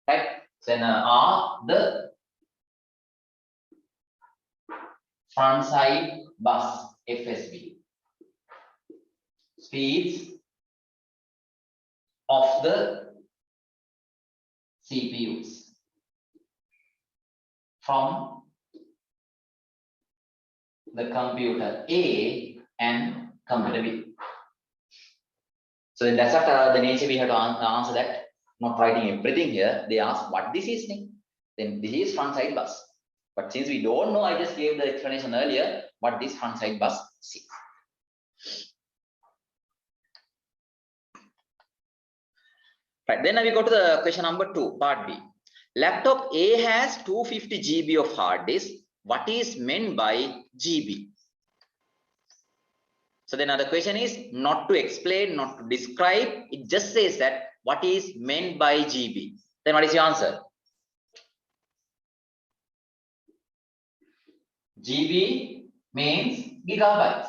Right? Then are the front side bus FSB speeds of the CPUs from the computer A and computer B. So then that's what the nature we have to answer that. Not writing everything here. They ask what this is. Then this is front side bus. But since we don't know, I just gave the explanation earlier what this front side bus is. Right, then we go to the question number 2, part B. Laptop A has 250 GB of hard disk. What is meant by GB? So then the question is not to explain, not to describe. It just says that what is meant by GB. Then what is your answer? GB means gigabytes.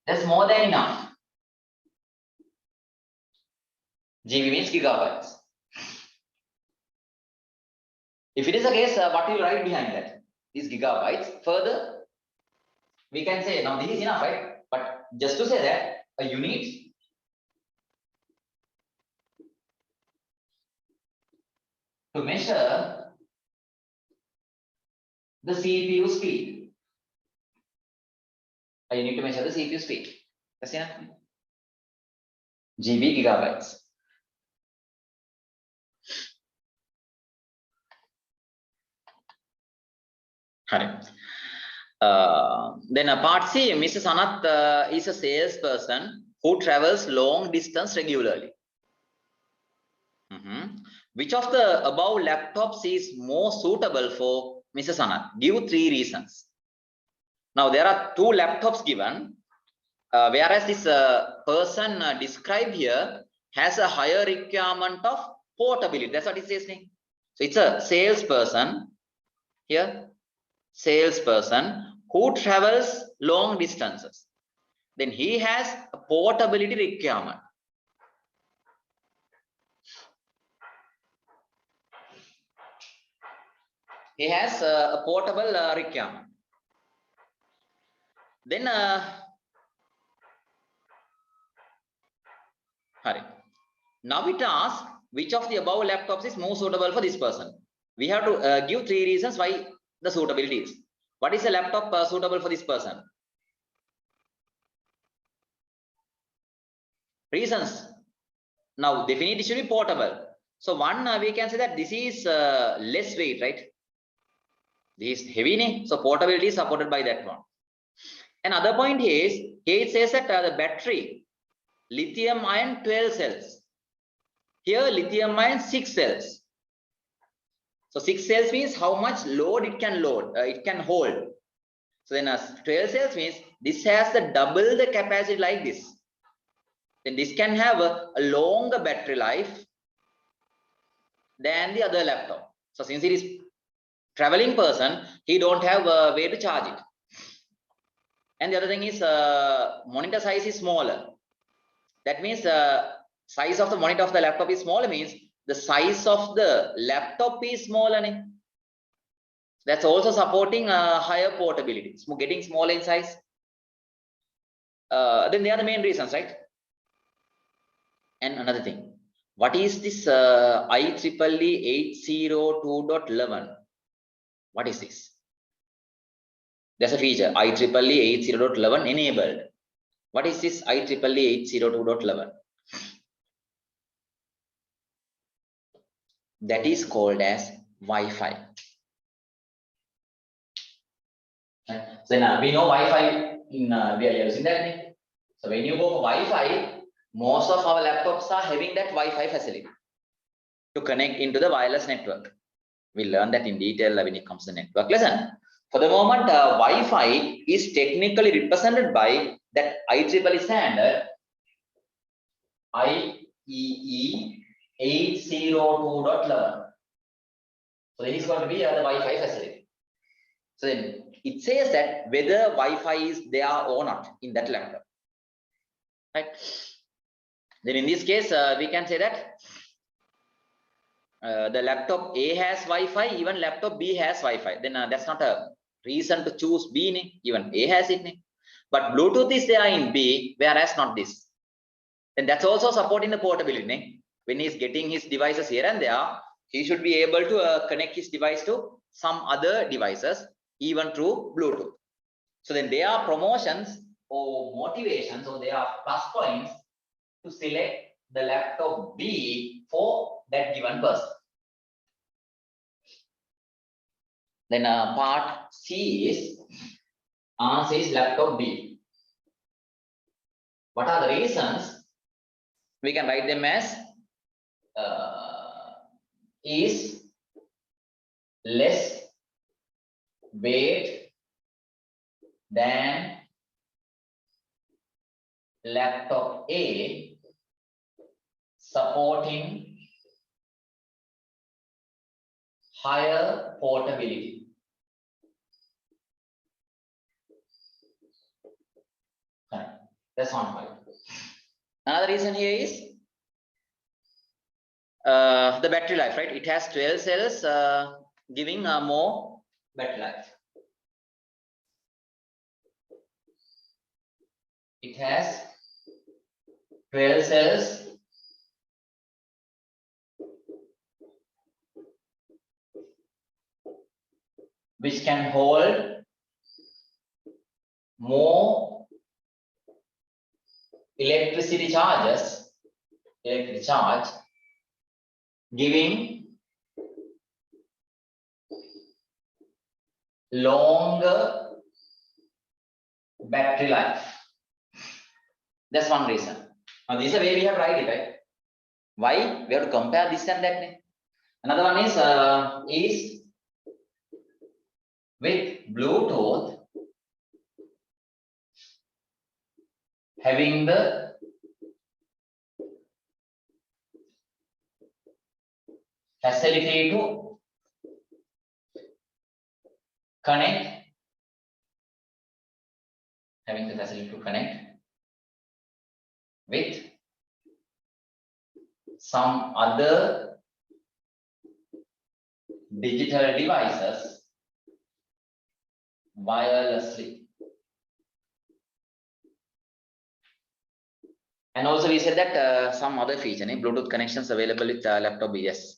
That's more than enough. GB means gigabytes. If it is the case, what will you write behind that? Is gigabytes. Further, we can say now this is enough, right? But just to say that a unit to measure the CPU speed. You need to measure the CPU speed. That's enough. GB gigabytes. Correct. Then part C, Mrs. Anath is a salesperson who travels long distance regularly. Which of the above laptops is more suitable for Mrs. Anath? Give 3 reasons. Now there are 2 laptops given. Whereas this person described here has a higher requirement of portability. That's what it says. So it's a salesperson here, salesperson who travels long distances. Then he has a portability requirement. He has a portable requirement. Then now it asks which of the above laptops is more suitable for this person. We have to give 3 reasons why the suitability is. What is a laptop suitable for this person? Reasons. Now definitely it should be portable. So one we can say that this is less weight, right? This is heavy, so portability is supported by that one. Another point is here it says that the battery lithium ion 12 cells. Here lithium ion 6 cells. So 6 cells means how much load it can hold. So then 12 cells means this has the double the capacity like this. Then this can have a longer battery life than the other laptop. So since it is traveling person, he don't have a way to charge it. And the other thing is monitor size is smaller. That means size of the monitor of the laptop is smaller, means the size of the laptop is smaller. That's also supporting higher portability. It's getting smaller in size. Then they are the main reasons, right? And another thing, what is this IEEE 802.11? What is this? There's a feature IEEE 80.11 enabled. What is this IEEE 802.11? That is called as Wi-Fi. So then we know Wi-Fi we are using that. So when you go for Wi-Fi, most of our laptops are having that Wi-Fi facility to connect into the wireless network. We'll learn that in detail when it comes to the network lesson. For the moment, Wi-Fi is technically represented by that IEEE standard IEEE 802.11. So this is going to be the Wi-Fi facility. So then it says that whether Wi-Fi is there or not in that laptop, right? Then in this case, we can say that the laptop A has Wi-Fi, even laptop B has Wi-Fi. Then that's not a reason to choose B. Even A has it. But Bluetooth is there in B, whereas not this. Then that's also supporting the portability. When he's getting his devices here and there, he should be able to connect his device to some other devices, even through Bluetooth. So then there are promotions or motivations, or there are plus points to select the laptop B for that given person. Then part C is answer is laptop B. What are the reasons? We can write them as is less weight than laptop A, supporting higher portability. Correct. That's one point. Another reason here is the battery life, right? It has 12 cells, giving more battery life. It has 12 cells, which can hold more electric charge, giving longer battery life. That's one reason. Now this is the way we have write it, right? Why? We have to compare this and that. Another one is with Bluetooth having the facility to connect, having the facility to connect with some other digital devices wirelessly. And also we said that some other feature, Bluetooth connections available with laptop BS.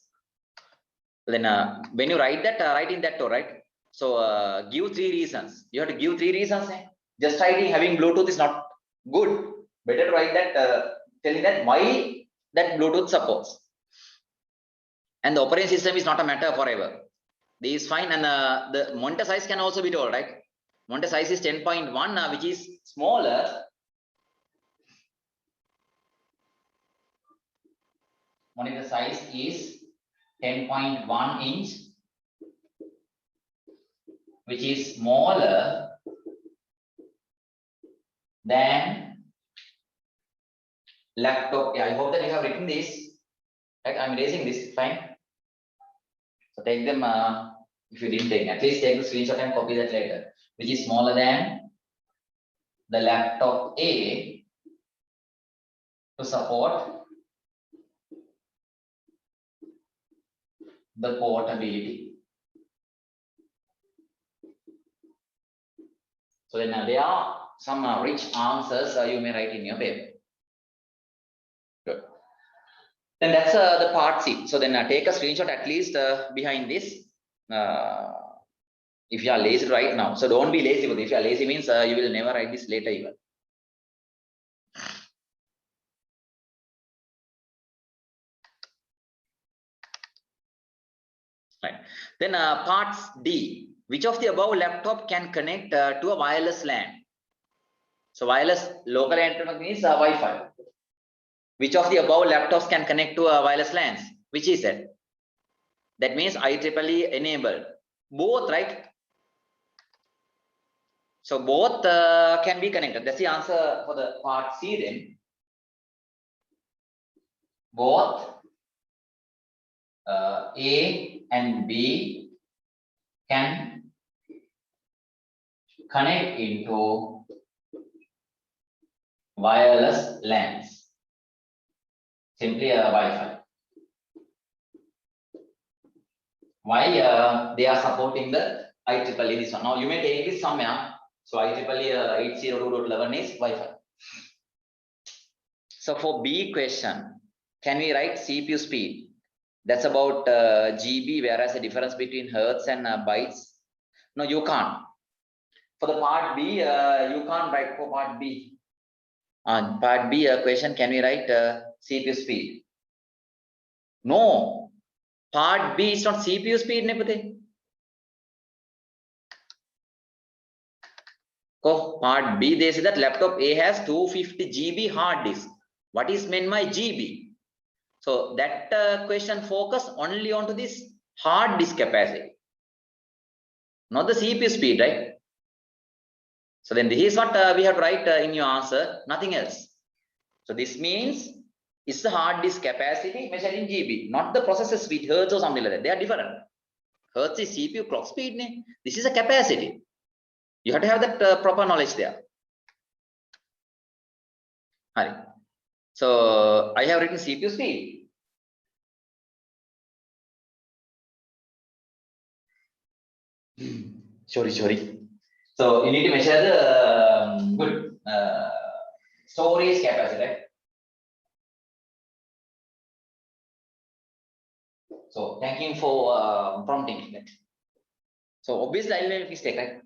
Then when you write that, write in that too, right? So give 3 reasons. You have to give 3 reasons. Just writing having Bluetooth is not good. Better to write that telling that why that Bluetooth supports. And the operating system is not a matter forever. This is fine. And the monitor size can also be told, right? Monitor size is 10.1, which is smaller. Monitor size is 10.1 inch, which is smaller than laptop. Yeah, I hope that you have written this. Right? I'm erasing this. Fine. So take them. If you didn't take, at least take the screenshot and copy that later. Which is smaller than the laptop A to support the portability. So then there are some rich answers you may write in your paper. Good. Then that's the part C. So then take a screenshot at least behind this. If you are lazy right now, so don't be lazy. But if you are lazy means you will never write this later even. Right. Then parts D. Which of the above laptop can connect to a wireless LAN? So wireless local internet means Wi-Fi. Which of the above laptops can connect to a wireless LANs? Which is that? That means IEEE enabled. Both, right? So both can be connected. That's the answer for the part C then. Both A and B can connect into wireless LANs. Simply Wi-Fi. Why they are supporting the IEEE this one. Now you may take this somewhere. So IEEE 802.11 is Wi-Fi. So for B question, can we write CPU speed? That's about GB, whereas the difference between hertz and bytes. No, you can't. For the part B, you can't write for part B. On part B question, can we write CPU speed? No, part B is not CPU speed. So part B, they say that laptop A has 250 GB hard disk. What is meant by GB? So that question focus only onto this hard disk capacity, not the CPU speed, right? So then this is what we have to write in your answer, nothing else. So this means it's the hard disk capacity measured in GB, not the processor speed, hertz or something like that. They are different. Hertz is CPU clock speed. This is a capacity. You have to have that proper knowledge there. Right. So I have written CPU speed. Sorry. So you need to measure the good storage capacity, right? So thank you for prompting that. So obviously I will make mistake, right?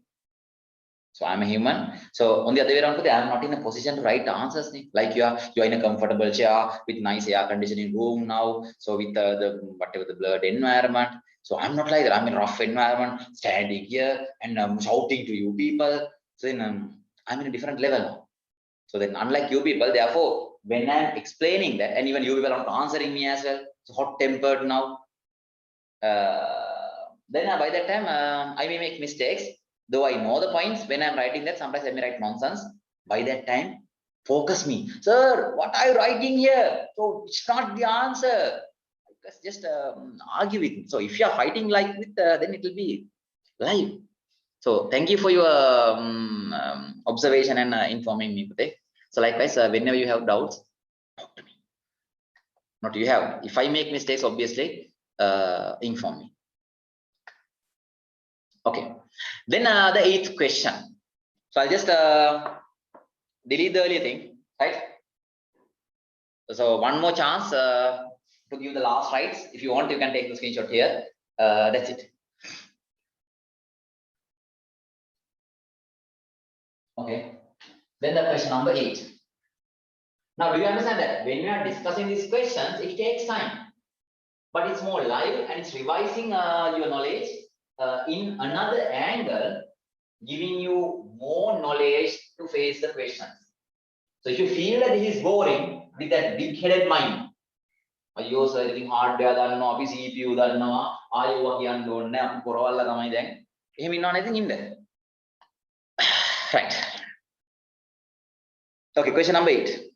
So I'm a human. So on the other way around, I'm not in a position to write answers. Like you're in a comfortable chair with nice air conditioning room now. So with the whatever the blurred environment. So I'm not like that. I'm in a rough environment, standing here and shouting to you people. So then I'm in a different level now. So then unlike you people, therefore, when I'm explaining that, and even you people are not answering me as well, so hot-tempered now. Then by that time, I may make mistakes. Though I know the points, when I'm writing that, sometimes I may write nonsense. By that time, Focus me. Sir, what are you writing here? So it's not the answer. Just argue with me. So if you are fighting like with, then it will be live. So thank you for your observation and informing me today. So likewise, whenever you have doubts, talk to me. Not you have. If I make mistakes, obviously, inform me. Okay. Then the 8th question. So I'll just delete the earlier thing, right? So one more chance to give the last rights. If you want, you can take the screenshot here. That's it. Okay. Then the question number 8. Now, do you understand that when we are discussing these questions, it takes time, but it's more live and it's revising your knowledge in another angle, giving you more knowledge to face the questions. So if you feel that this is boring with that big-headed mind, අයියෝ sir ඉතින් hardware දන්නවා අපි CPU දන්නවා ආයෙවා කියන්න ඕනේ නැහැ අපි පොරවල්ලා තමයි දැන් එහෙම ඉන්නවනේ ඉතින් ඉන්න. Right. Okay, question number 8.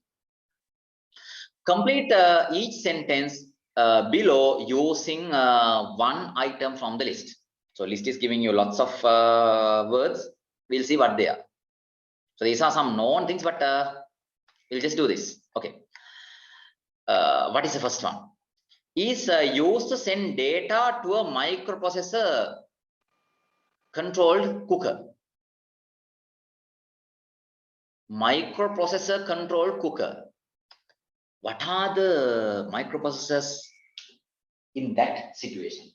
Complete each sentence below using one item from the list. So list is giving you lots of words. We'll see what they are. So these are some known things, but we'll just do this. Okay. What is the first one? Is used to send data to a microprocessor controlled cooker. Microprocessor controlled cooker. What are the microprocessors in that situation?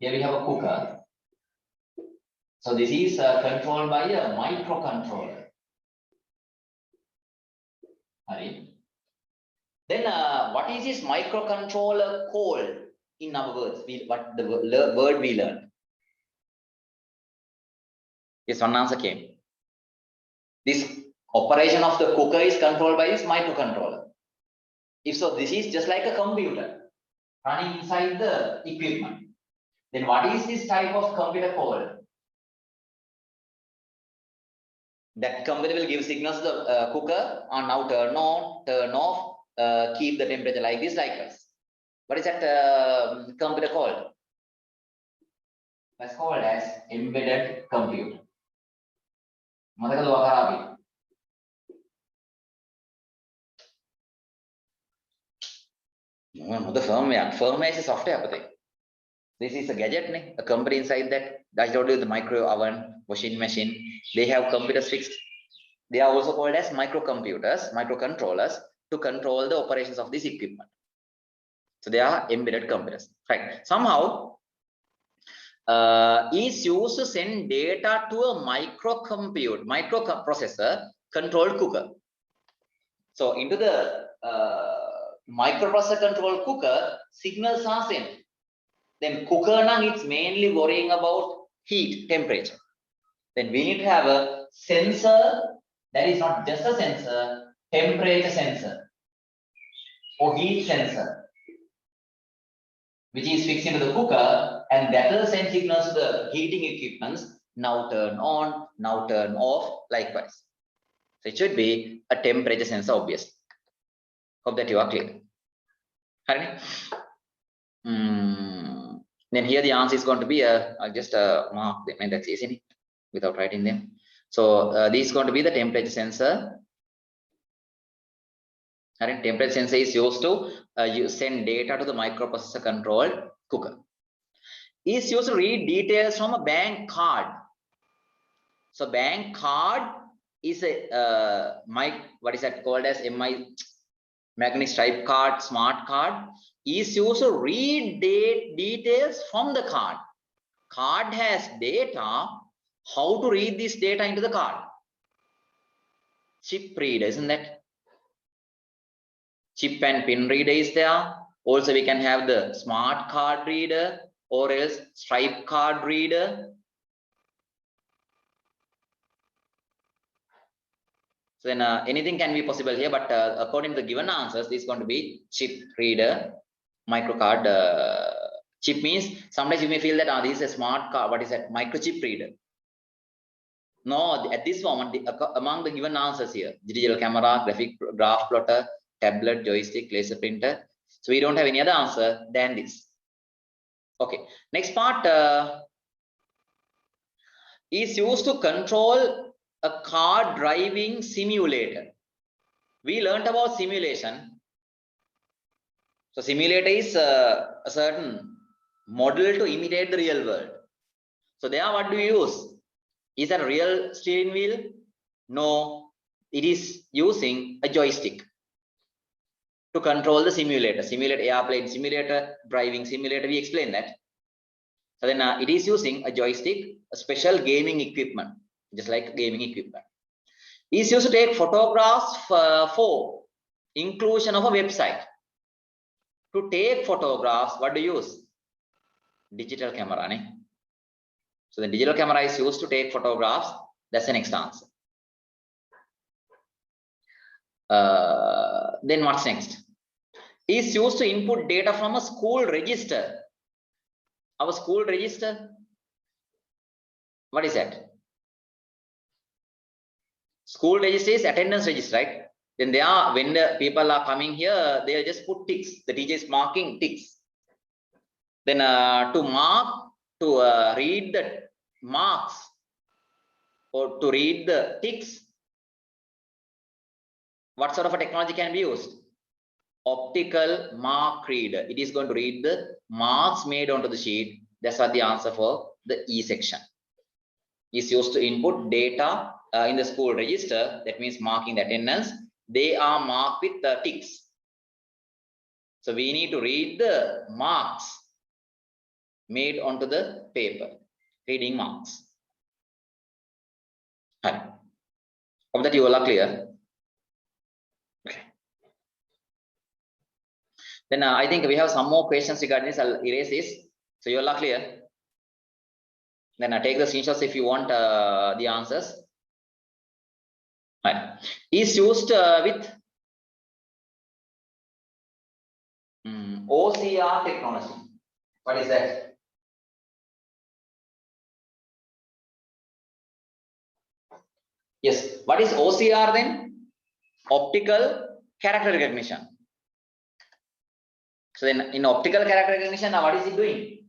Here we have a cooker. So this is controlled by a microcontroller. Right. Then what is this microcontroller called in our words? What the word we learned? Yes, one answer came. This operation of the cooker is controlled by this microcontroller. If so, this is just like a computer running inside the equipment. Then what is this type of computer called? That computer will give signals to the cooker and now turn on, turn off, keep the temperature like this, like this. What is that computer called? That's called as embedded computer. No, the firmware. Firmware is a software. This is a gadget, a company inside that. I told you the micro oven, washing machine. They have computers fixed. They are also called as microcomputers, microcontrollers to control the operations of this equipment. So they are embedded computers. Right. Somehow is used to send data to a microprocessor controlled cooker. So into the microprocessor controlled cooker, signals are sent. Then cooker now it's mainly worrying about heat, temperature. Then we need to have a sensor that is not just a sensor, temperature sensor or heat sensor, which is fixed into the cooker, and that will send signals to the heating equipments. Now turn on, now turn off, likewise. So it should be a temperature sensor, obviously. Hope that you are clear. Then here the answer is going to be I'll just mark them, and that's easy without writing them. So this is going to be the temperature sensor. Temperature sensor is used to you send data to the microprocessor controlled cooker. Is used to read details from a bank card. So bank card is a what is that called as magnetic stripe card, smart card. Is used to read details from the card. Card has data. How to read this data into the card? Chip reader, isn't that? Chip and pin reader is there. Also, we can have the smart card reader or else stripe card reader. So then anything can be possible here, but according to the given answers, this is going to be chip reader, microcard. Chip means sometimes you may feel that this is a smart card. What is that? Microchip reader. No, at this moment, among the given answers here, digital camera, graph plotter, tablet, joystick, laser printer. So we don't have any other answer than this. Okay, next part is used to control a car driving simulator. We learned about simulation. So simulator is a certain model to imitate the real world. So there, what do you use? Is that a real steering wheel? No, it is using a joystick to control the simulator. Simulate airplane simulator, driving simulator, we explained that. So then it is using a joystick, a special gaming equipment, just like gaming equipment. It is used to take photographs for inclusion of a website. To take photographs, what do you use? Digital camera. Ne? So the digital camera is used to take photographs. That's the next answer. Then what's next? Is used to input data from a school register. Our school register. What is that? School register is attendance register, right? Then they are, when the people are coming here, they'll just put ticks. The teacher is marking ticks. Then to mark, to read the marks or to read the ticks, what sort of a technology can be used? Optical mark reader. It is going to read the marks made onto the sheet. That's what the answer for the E section. Is used to input data in the school register. That means marking the attendance. They are marked with the ticks. So we need to read the marks made onto the paper. Reading marks. Right. Hope that you all are clear. Okay. Then I think we have some more questions regarding this. I'll erase this. So you all are clear. Then take the screenshots if you want the answers. Right. Is used with OCR technology. What is that? Yes. What is OCR then? Optical character recognition. So then in optical character recognition, now what is it doing?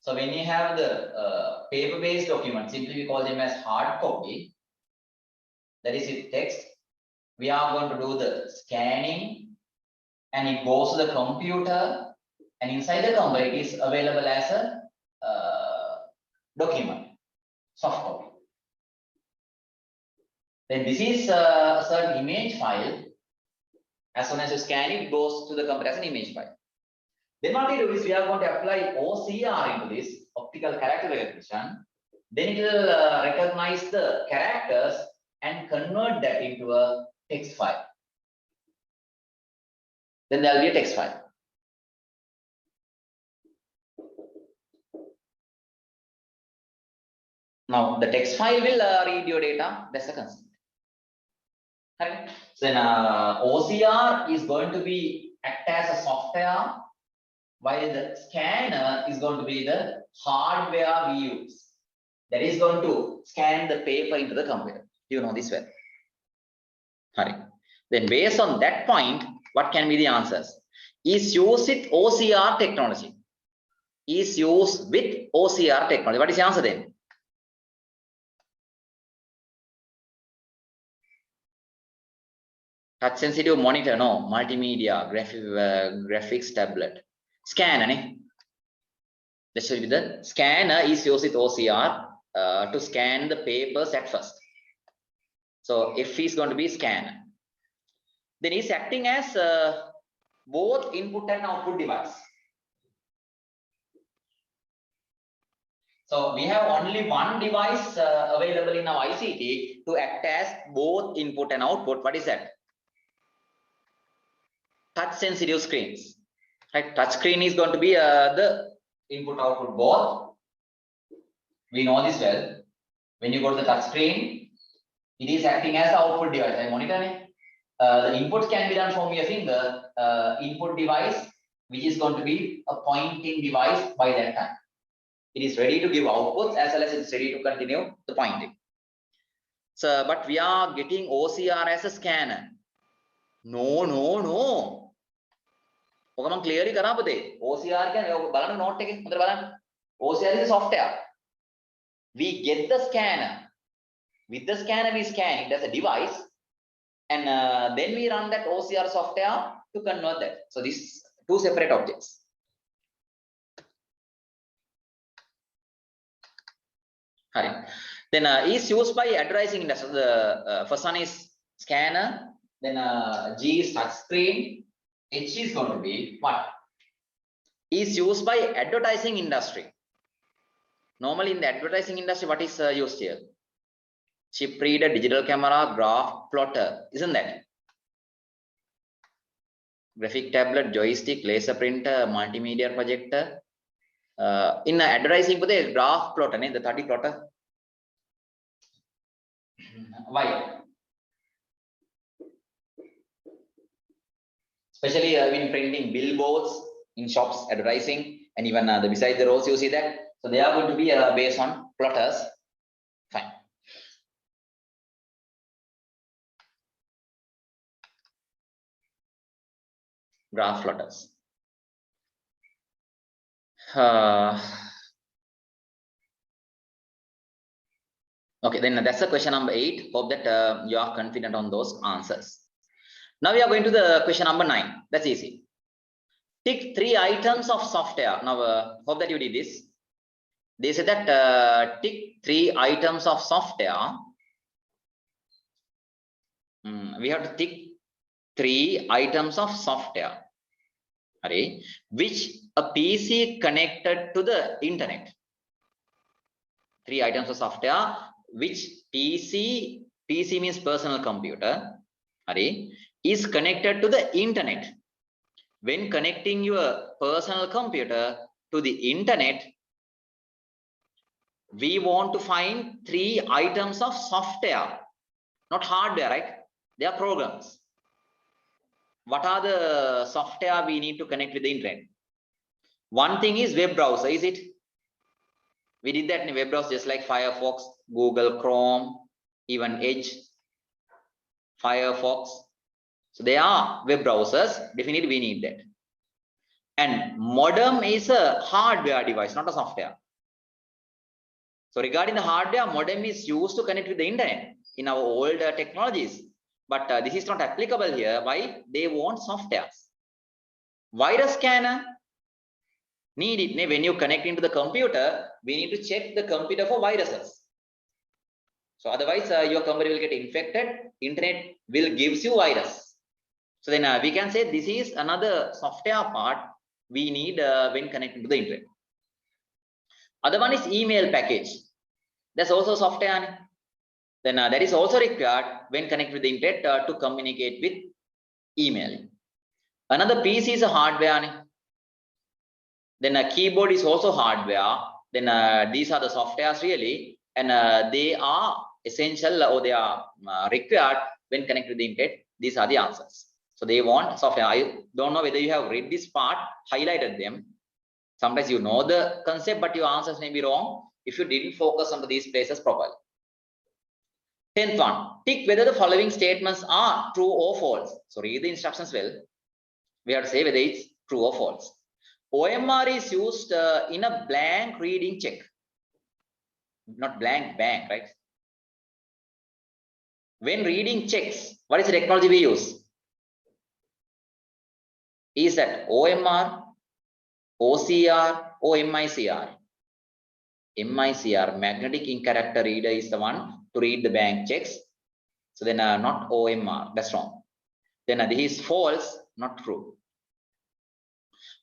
So when you have the paper-based documents, simply we call them as hard copy. That is with text. We are going to do the scanning, and it goes to the computer, and inside the computer it is available as a document, soft copy. Then this is a certain image file. As soon as you scan it, it goes to the computer as an image file. Then what we do is we are going to apply OCR into this, optical character recognition. Then it will recognize the characters and convert that into a text file. Then there will be a text file. Now the text file will read your data. That's the concept. Okay. So then OCR is going to be act as a software, while the scanner is going to be the hardware we use. That is going to scan the paper into the computer. You know this well. Right. Then based on that point, what can be the answers? Is used with OCR technology. Is used with OCR technology. What is the answer then? Touch sensitive monitor, no. Multimedia, graphics tablet. Scanner, that should be the scanner is used with OCR to scan the papers at first. So F is going to be scanner. Then it's acting as both input and output device. So we have only one device available in our ICT to act as both input and output. What is that? Touch sensitive screens. Right, touch screen is going to be the input output both. We know this well. When you go to the touch screen, it is acting as the output device. I monitor. The input can be done from your finger. Input device, which is going to be a pointing device by that time. It is ready to give outputs as well as it's ready to continue the pointing. So, but we are getting OCR as a scanner. No. Okay, I'm clearly karapade. OCR can balan note take. OCR is a software. We get the scanner. With the scanner, we scan it as a device, and then we run that OCR software to convert that. So these two separate objects. Then is used by advertising industry. The first one is scanner. Then G is touch screen. H is going to be what? Is used by advertising industry. Normally in the advertising industry, what is used here? Chip reader, digital camera, graph plotter, isn't that? Graphic tablet, joystick, laser printer, multimedia projector. In advertising, the graph plotter, the 30 plotter. Why? Especially in printing billboards, in shops, advertising, and even beside the rows, you see that. So they are going to be based on plotters. Fine. Graph plotters. Okay, then that's the question number 8. Hope that you are confident on those answers. Now we are going to the question number 9. That's easy. Tick 3 items of software. Now hope that you did this. They said that tick 3 items of software. We have to tick 3 items of software. Which a PC connected to the internet. 3 items of software which PC means personal computer, is connected to the internet. When connecting your personal computer to the internet, we want to find 3 items of software, not hardware, right? They are programs. What are the software we need to connect with the internet? One thing is web browser, is it? We did that in web browser, just like Firefox, Google Chrome, even Edge, Firefox. So they are web browsers. Definitely we need that. And modem is a hardware device, not a software. So regarding the hardware, modem is used to connect with the internet in our older technologies. But this is not applicable here. Why? They want softwares. Virus scanner. Need it. When you connect into the computer, we need to check the computer for viruses. So otherwise, your computer will get infected. Internet will gives you virus. So then we can say this is another software part we need when connecting to the internet. Other one is email package. That's also software. Then that is also required when connected with the internet to communicate with email. Another PC is a hardware. Then a keyboard is also hardware. Then these are the softwares really, and they are essential or they are required when connected to the internet. These are the answers. So they want software. I don't know whether you have read this part, highlighted them. Sometimes you know the concept, but your answers may be wrong if you didn't focus on these places properly. 10th one, tick whether the following statements are true or false. So read the instructions well. We have to say whether it's true or false. OMR is used in a blank reading check. Not blank bank, right? When reading checks, what is the technology we use? Is that OMR, OCR, or MICR? MICR, magnetic ink character reader, is the one to read the bank checks. So then not OMR, that's wrong. Then this is false, not true.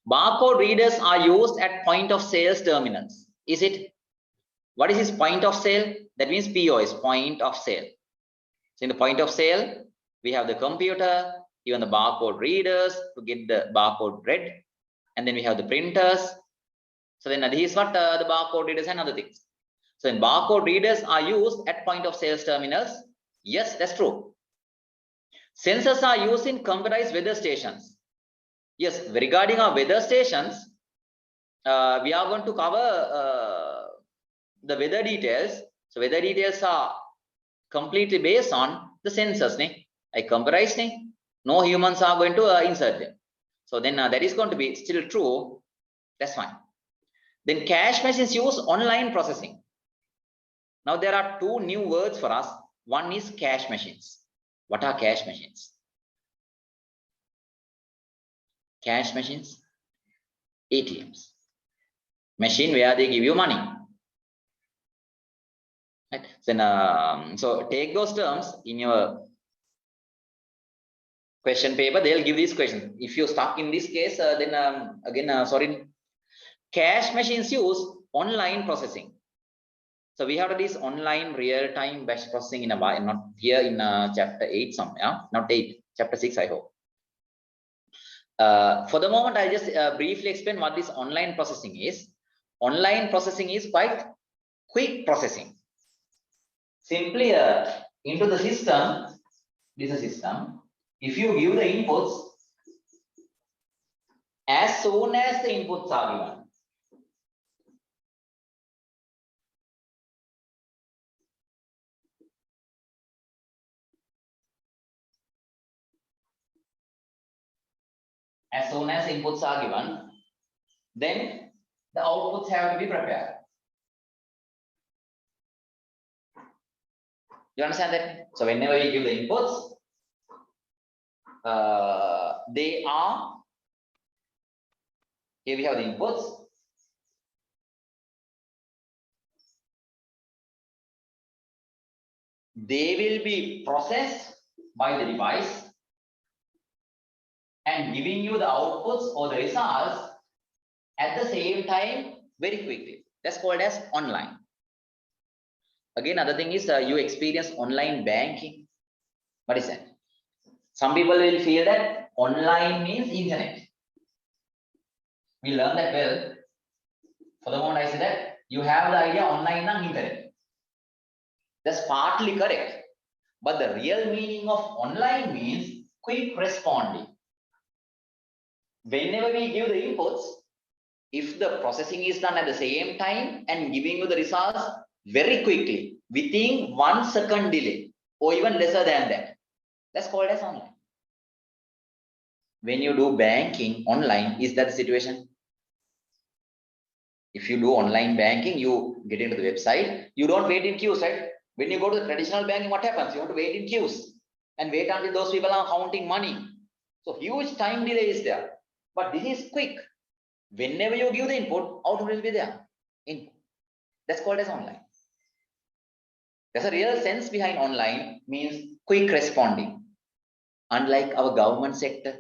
Barcode readers are used at point of sales terminals. Is it? What is this point of sale? That means POS, point of sale. So in the point of sale, we have the computer, even the barcode readers to get the barcode read. And then we have the printers. So then this is what the barcode readers and other things. So then barcode readers are used at point of sales terminals. Yes, that's true. Sensors are used in computerized weather stations. Yes, regarding our weather stations, we are going to cover the weather details. So weather details are completely based on the sensors, like computerized, no humans are going to insert them. So then that is going to be still true. That's fine. Then cache machines use online processing. Now there are two new words for us. One is cache machines. What are cache machines? Cache machines, ATMs, machine where they give you money. Right? Then so take those terms in your question paper. They'll give these questions. If you're stuck in this case, then again, sorry. Cache machines use online processing. So we have this online real-time batch processing in a while, not here in chapter 8 somewhere, not 8, chapter 6, I hope. For the moment, I'll just briefly explain what this online processing is. Online processing is quite quick processing. Simply into the system, this is a system. If you give the inputs, as soon as the inputs are given, then the outputs have to be prepared. You understand that? So whenever you give the inputs, they are, here we have the inputs. They will be processed by the device and giving you the outputs or the results at the same time very quickly. That's called as online. Again, other thing is you experience online banking. What is that? Some people will feel that online means internet. We learn that well. For the moment I say that you have the idea online and internet. That's partly correct. But the real meaning of online means quick responding. Whenever we give the inputs, if the processing is done at the same time and giving you the results very quickly, within 1 second delay, or even lesser than that, that's called as online. When you do banking online, is that the situation? If you do online banking, you get into the website, you don't wait in queues, right? When you go to the traditional banking, what happens? You have to wait in queues and wait until those people are counting money. So huge time delay is there. But this is quick. Whenever you give the input, output will be there. Input. That's called as online. There's a real sense behind online, means quick responding. Unlike our government sector,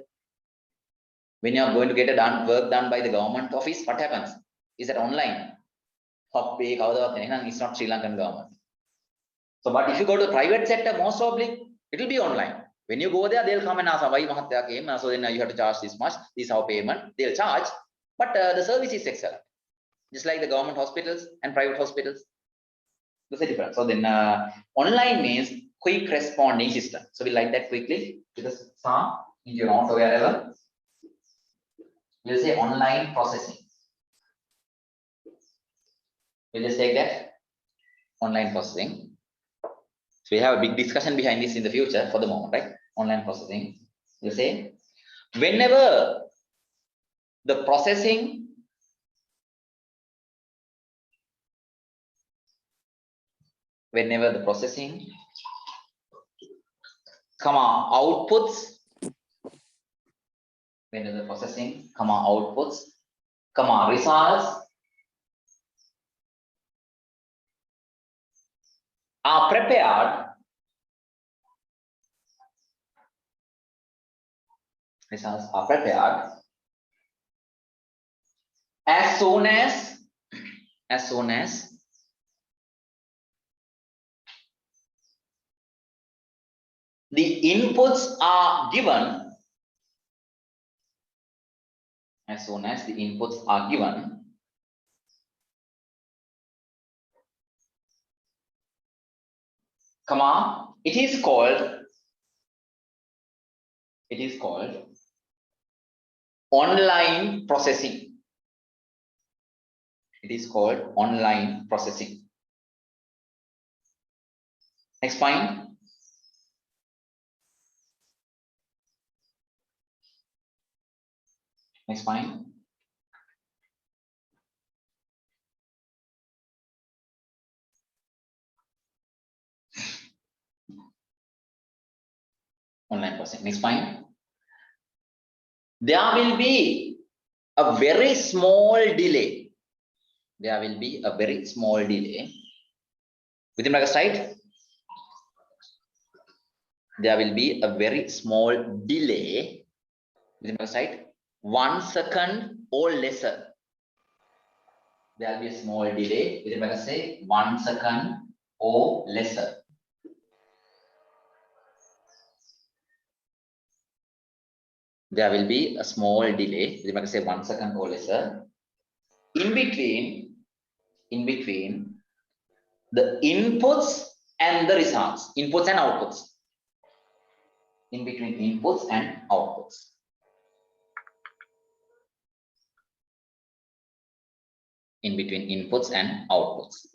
when you are going to get work done by the government office, what happens? Is that online? It's not Sri Lankan government. So, but if you go to the private sector, most probably it will be online. When you go there, they'll come and ask, why Mahatya came, so then you have to charge this much, this is our payment, they'll charge. But the service is excellent. Just like the government hospitals and private hospitals. There's a difference. So then online means quick responding system. So we like that quickly. Because some in your notes or wherever, we'll say online processing. We'll just take that online processing. So we have a big discussion behind this in the future for the moment, right? Online processing. We'll say whenever the processing outputs, whenever the processing, outputs, results are prepared, as soon as the inputs are given, it is called online processing. It is called online processing. Next point. Next point. Online processing. Next point. There will be a very small delay. There will be a very small delay. Within bracket side, there will be a very small delay. Within bracket side, 1 second or lesser. There will be a small delay. Within bracket say 1 second or lesser. There will be a small delay. Within bracket say 1 second or lesser. In between the inputs and the results, inputs and outputs. In between inputs and outputs. In between inputs and outputs.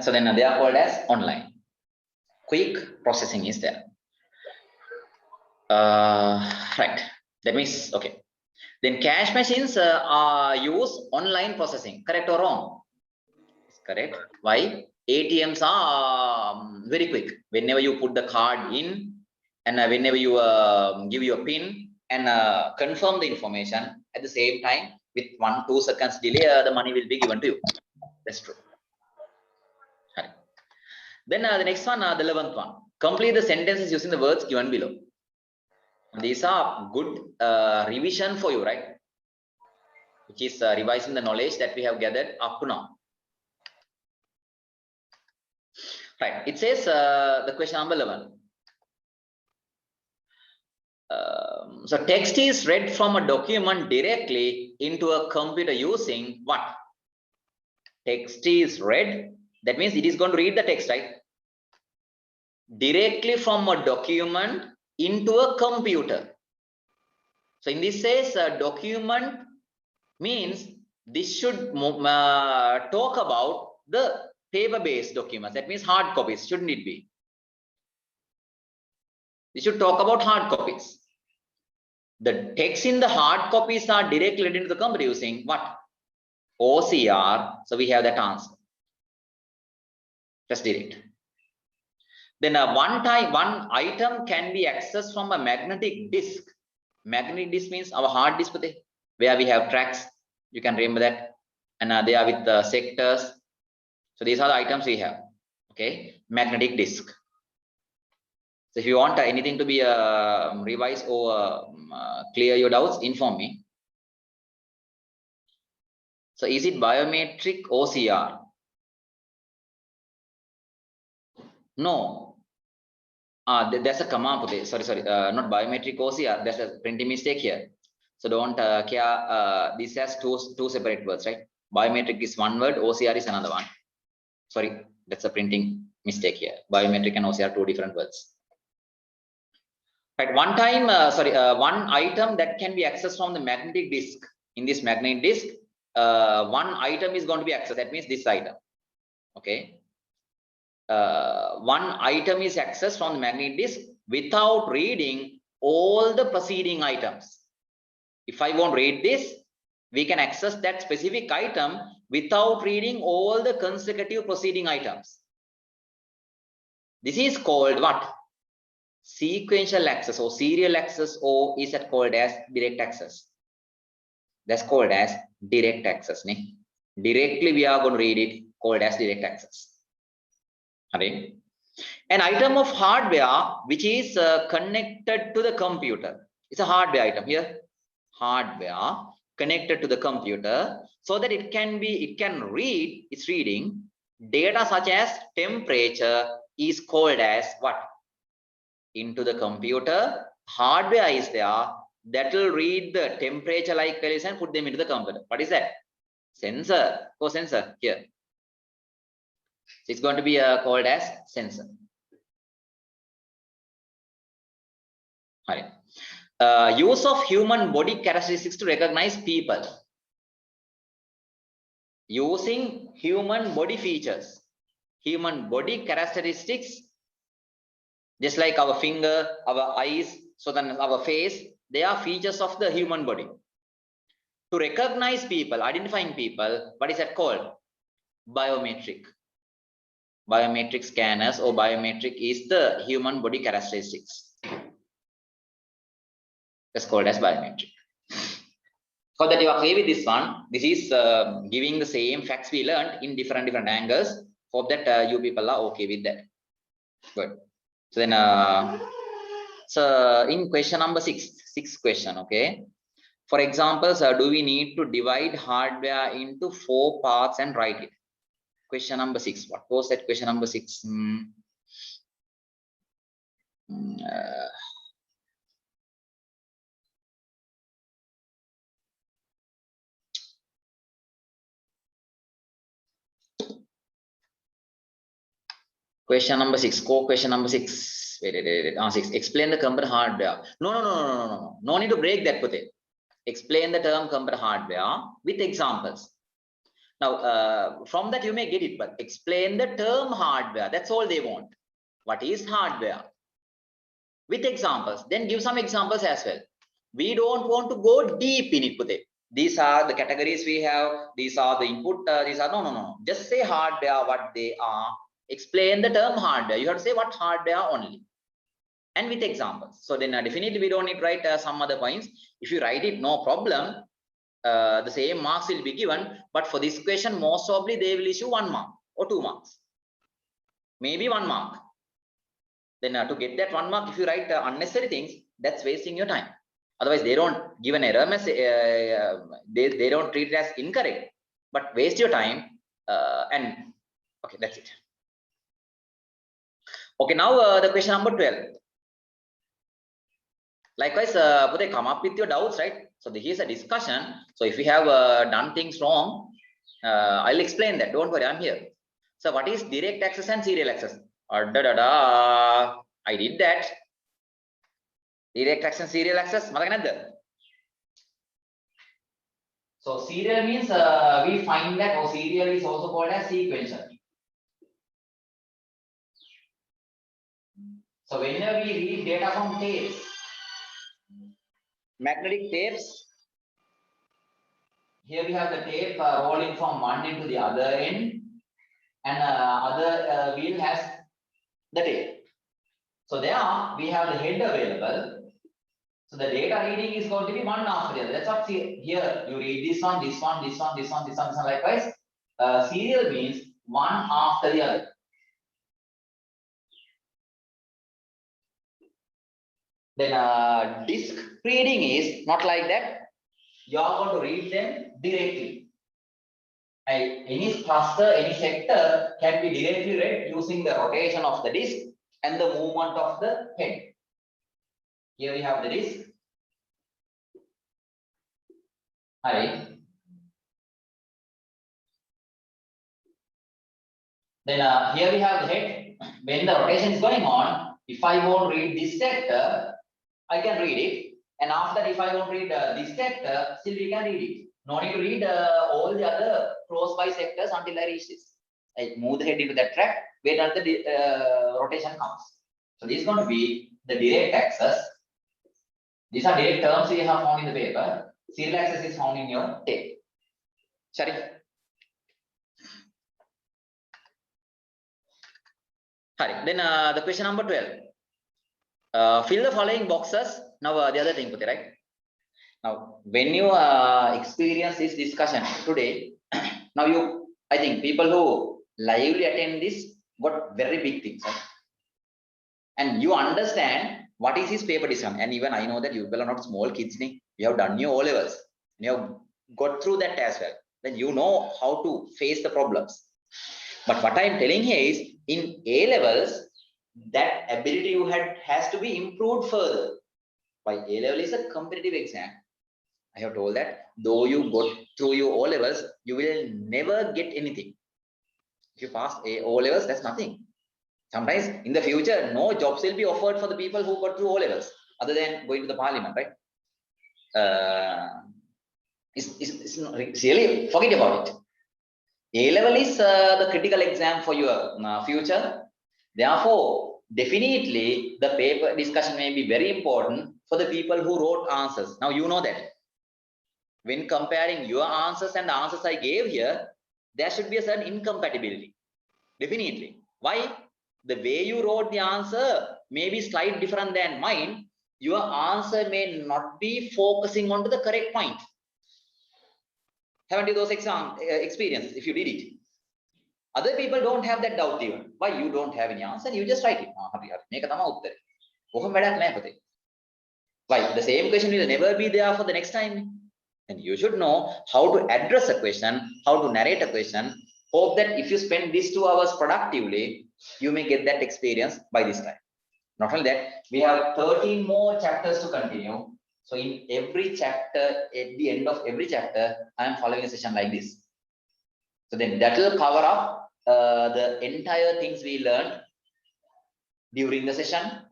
So then they are called as online. Quick processing is there. Right. That means okay. Then cash machines use online processing. Correct or wrong? Correct. Why? ATMs are very quick. Whenever you put the card in, and whenever you give your PIN and confirm the information at the same time, with 1-2 seconds delay, the money will be given to you. That's true. Right. Then the next one, the 11th one. Complete the sentences using the words given below. These are good revision for you, right? Which is revising the knowledge that we have gathered up to now. Right. It says the question number 11. So text is read from a document directly into a computer using what? Text is read. That means it is going to read the text, right? Directly from a document into a computer. So in this case, document means this should talk about the paper-based documents. That means hard copies, shouldn't it be? We should talk about hard copies. The text in the hard copies are directly read into the computer using what? OCR. So we have that answer. Just delete. Then one item can be accessed from a magnetic disk. Magnetic disk means our hard disk, where we have tracks. You can remember that. And they are with the sectors. So these are the items we have. Okay, magnetic disk. So if you want anything to be revised or clear your doubts, inform me. So is it biometric OCR? No. There's a comma. Sorry, not biometric OCR. There's a printing mistake here. So don't care. This has two separate words, right? Biometric is one word, OCR is another one. Sorry, that's a printing mistake here. Biometric and OCR, two different words. Right, one item that can be accessed from the magnetic disk. In this magnetic disk, one item is going to be accessed. That means this item. Okay. One item is accessed from the magnetic disk without reading all the preceding items. If I won't read this, we can access that specific item without reading all the consecutive preceding items. This is called what? Sequential access or serial access, or is that called as direct access? That's called as direct access. Directly we are going to read it, called as direct access. Okay. An item of hardware which is connected to the computer. It's a hardware item here. Hardware connected to the computer so that it can read, it's reading data such as temperature is called as what? Into the computer. Hardware is there that will read the temperature like values and put them into the computer. What is that? Sensor. Co-sensor here. So it's going to be called as sensor. All right. Use of human body characteristics to recognize people. using human body features, human body characteristics, just like our finger, our eyes, so then our face, they are features of the human body. To recognize people, identifying people, what is that called? Biometric. Biometric scanners or biometric is the human body characteristics. That's called as biometric. So that you are clear with this one, this is giving the same facts we learned in different angles. Hope that you people are okay with that. Good. So then, so in question number sixth question, okay. For example, do we need to divide hardware into 4 parts and write it? Question number 6. What was that question number 6? Question number 6. Question number 6. Wait. 6. Explain the computer hardware. No. No need to break that. Put it. Explain the term computer hardware with examples. Now, from that you may get it, but explain the term hardware. That's all they want. What is hardware? With examples. Then give some examples as well. We don't want to go deep in it. Put it. These are the categories we have. These are the input. These are no. Just say hardware, what they are. Explain the term hardware. You have to say what hardware only. And with examples. So then definitely we don't need to write some other points. If you write it, no problem. The same marks will be given. But for this question, most probably they will issue 1 mark or 2 marks. Maybe 1 mark. Then to get that 1 mark, if you write unnecessary things, that's wasting your time. Otherwise, they don't give an error message. They don't treat it as incorrect, but waste your time. And okay, that's it. Okay, now the question number 12. Likewise, they come up with your doubts, right? So here's a discussion. So if you have done things wrong, I'll explain that. Don't worry, I'm here. So what is direct access and serial access? I did that. Direct access and serial access. So serial means we find that, or serial is also called as sequential. So whenever we read data from tapes, magnetic tapes, here we have the tape rolling from one end to the other end, and other wheel has the tape. So there we have the head available. So the data reading is going to be one after the other. That's what here you read this one, this one, this one, this one, this one, this one. Likewise, serial means one after the other. Then disk reading is not like that. You are going to read them directly. Any cluster, any sector can be directly read using the rotation of the disk and the movement of the head. Here we have the disk. Right. Then here we have the head. When the rotation is going on, if I want to read this sector, I can read it. And after, if I want to read this sector, still we can read it. No need to read all the other close by sectors until I reach this. I move the head into that track, wait until the rotation comes. So this is going to be the direct access. These are direct terms we have found in the paper. Serial access is found in your tape. Sorry. Then the question number 12. Fill the following boxes. Now the other thing, right? Now, when you experience this discussion today, now I think people who lively attend this got very big things, right? And you understand what is his paper discussion. And even I know that you are not small kids. You have done your O-levels. You have got through that as well. Then you know how to face the problems. But what I am telling here is, in A-levels, that ability you had has to be improved further. Why? A-level is a competitive exam. I have told that though you got through your O-levels, you will never get anything. If you pass O-levels, that's nothing. Sometimes in the future, no jobs will be offered for the people who got through O-levels, other than going to the parliament, right? It's not really, forget about it. A-level is the critical exam for your future. Therefore, definitely the paper discussion may be very important for the people who wrote answers. Now you know that when comparing your answers and the answers I gave here, there should be a certain incompatibility. Definitely. Why? The way you wrote the answer may be slightly different than mine. Your answer may not be focusing on to the correct point. Haven't you those experience if you did it? Other people don't have that doubt even. Why you don't have any answer? You just write it. Why? The same question will never be there for the next time. And you should know how to address a question, how to narrate a question. Hope that if you spend these 2 hours productively, you may get that experience by this time. Not only that, we have 13 more chapters to continue. So in every chapter, at the end of every chapter, I am following a session like this. So then that will cover up the entire things we learned during the session,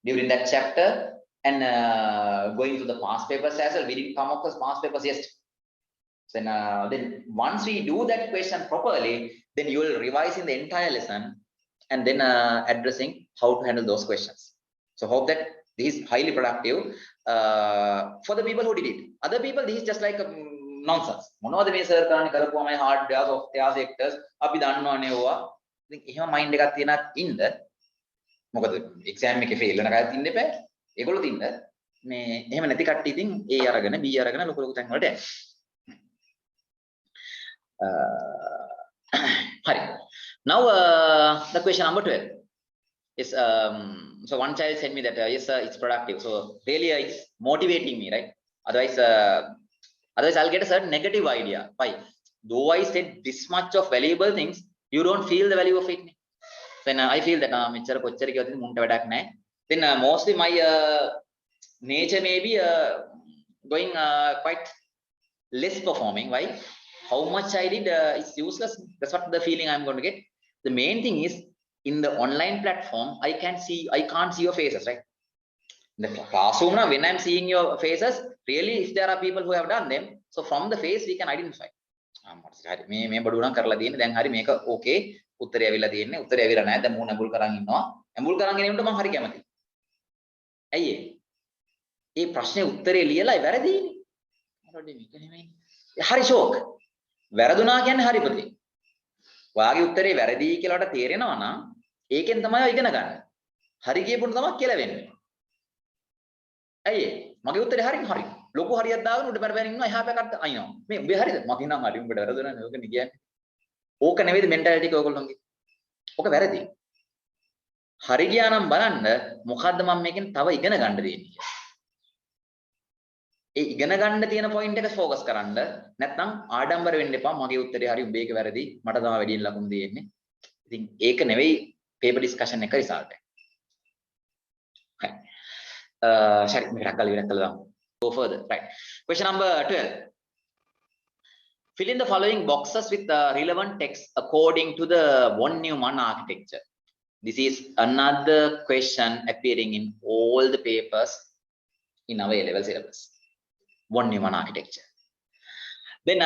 during that chapter, and going to the past papers as well. We didn't come across past papers yet. Then once we do that question properly, then you will revise in the entire lesson and then addressing how to handle those questions. So hope that this is highly productive for the people who did it. Other people, this is just like nonsense. මොනවද මේ sir කරන්නේ කරපුවාමයි hardware software sectors අපි දන්නවනේ ඕවා. ඉතින් එහෙම mind එකක් තියනත් ඉන්න. මොකද එක්සෑම් එකේ ෆේල් වෙන කයත් ඉන්න එපා. ඒගොල්ලෝ තින්න මේ එහෙම නැති කට්ටිය ඉතින් A අරගෙන B අරගෙන ලොකු ලොකු තැන් වලට යනවා. Hari. Now the question number 12 is so one child sent me that yes sir, it's productive. So really it's motivating me, right? Otherwise I'll get a certain negative idea. Why? Though I said this much of valuable things, you don't feel the value of it. Then I feel that මෙච්චර කොච්චර කියවත් මුන්ට වැඩක් නැහැ. Then mostly my nature may be going quite less performing. Why? How much I did, it's useless. That's what the feeling I'm going to get. The main thing is in the online platform, I can't see your faces, right? In the classroom now, when I'm seeing your faces, really, if there are people who have done them, so from the face we can identify. මේ බඩු නම් කරලා තියෙන්නේ දැන් හරි මේක ඕකේ උත්තරය ඇවිල්ලා තියෙන්නේ උත්තරය ඇවිල්ලා නැහැ දැන් මූණ ඇඹුල් කරන් ඉන්නවා ඇඹුල් කරන් ඉන්නකොට මම හරි කැමතියි ඇයි ඒ ප්‍රශ්නේ උත්තරේ ලියලා වැරදිනේ මොකද මේක නෙමෙයි හරි ෂෝක් වැරදුනා කියන්නේ හරි ප්‍රති ඔයාගේ උත්තරේ වැරදි කියලාට තේරෙනවා නම් ඒකෙන් තමයි ඉගෙන ගන්න හරි කියපුණ තමයි කියලා වෙන්නේ ඇයි මගේ උත්තරේ හරි ලොකු හරියක් දාගෙන උඩ පැරපැන ඉන්නවා එහා පැකට අයිනවා මේ උඹේ හරිද මගේ නම් හරි උඹට වැරදුනා නේ ඕක නේ කියන්නේ ඕක නෙවෙයිද මෙන්ටැලිටි එක ඔයගොල්ලෝගේ ඕක වැරදි හරි ගියා නම් බලන්න මොකද්ද මම මේකෙන් තව ඉගෙන ගන්න දෙන්නේ කියලා ඒ ඉගෙන ගන්න තියෙන පොයින්ට් එක ફોකස් කරන්න නැත්නම් ආඩම්බර වෙන්න එපා මගේ උත්තරේ හරි උඹේ එක වැරදි මට තමයි වැඩියෙන් ලකුණු දෙන්නේ ඉතින් ඒක නෙවෙයි පේපර් ඩිස්කෂන් එක රිසල්ට් එක හරි ශරි මේක අක්කල ඉවරක් කළා go further, right? Question number 12. Fill in the following boxes with the relevant text according to the von Neumann architecture. This is another question appearing in all the papers in our A-level syllabus. Von Neumann architecture. Then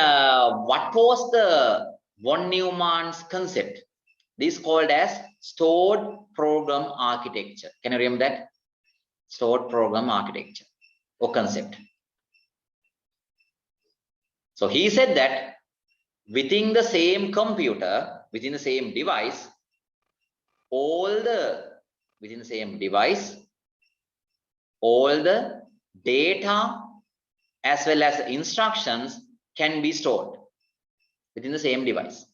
what was the von Neumann's concept? This is called as stored program architecture. Can you remember that? Stored program architecture. Or concept. So he said that within the same computer, within the same device, all the data as well as instructions can be stored within the same device.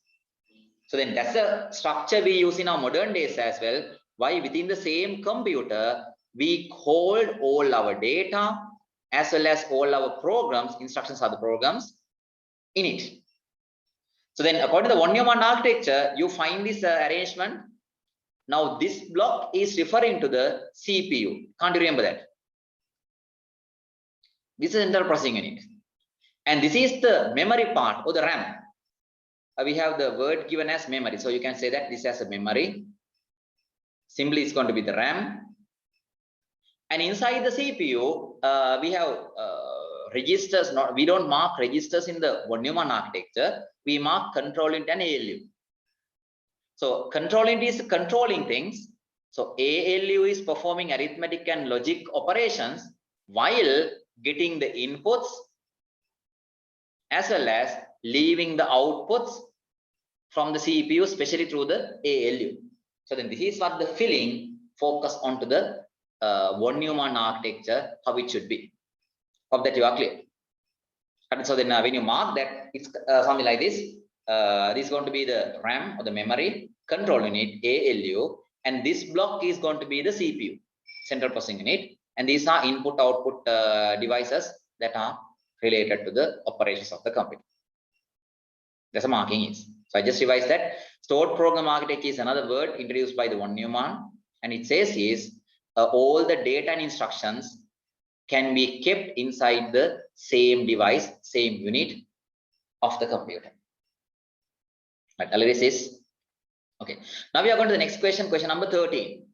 So then that's the structure we use in our modern days as well. Why? Within the same computer, we hold all our data as well as all our programs, instructions are the programs in it. So then according to the von Neumann architecture, you find this arrangement. Now this block is referring to the CPU. Can't you remember that? This is central processing unit. And this is the memory part or the RAM. We have the word given as memory. So you can say that this has a memory. Simply it's going to be the RAM. And inside the CPU, we have registers, not we don't mark registers in the von Neumann architecture. We mark control int and ALU. So control int is controlling things. So ALU is performing arithmetic and logic operations while getting the inputs as well as leaving the outputs from the CPU, especially through the ALU. So then this is what the filling focus onto the von Neumann architecture, how it should be. Hope that you are clear. And so then when you mark that, it's something like this. This is going to be the RAM or the memory, control unit, ALU, and this block is going to be the CPU, central processing unit. And these are input-output devices that are related to the operations of the computer. That's a marking is. So I just revised that. Stored program architecture is another word introduced by the von Neumann, and it says is all the data and instructions can be kept inside the same device, same unit of the computer. Right, this is okay. Now we are going to the next question, question number 13.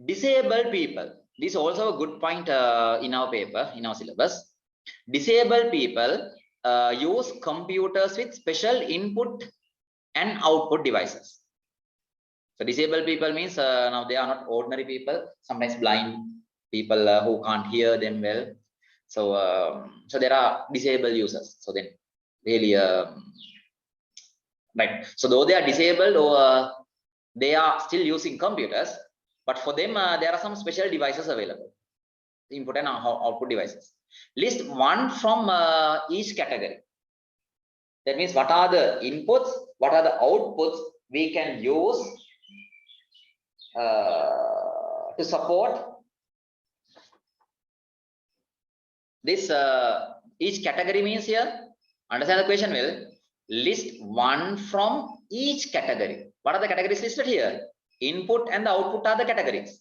Disabled people. This is also a good point in our paper, in our syllabus. Disabled people use computers with special input and output devices. So disabled people means now they are not ordinary people, sometimes blind people who can't hear them well. So so there are disabled users. So then really right. So though they are disabled or they are still using computers, but for them there are some special devices available, input and output devices. List one from each category. That means what are the inputs, what are the outputs we can use to support this. Each category means here, understand the question well. List one from each category. What are the categories listed here? Input and the output are the categories.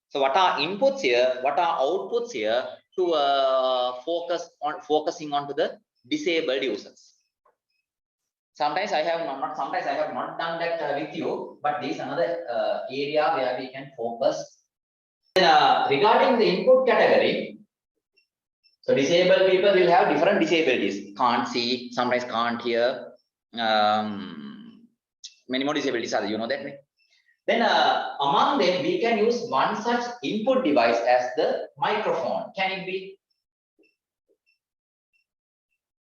So what are inputs here? What are outputs here to focusing on to the disabled users? Sometimes I have not done that with you, but this is another area where we can focus. Regarding the input category, so disabled people will have different disabilities. Can't see, sometimes can't hear. Many more disabilities are there, you know that way. Then among them, we can use one such input device as the microphone. Can it be?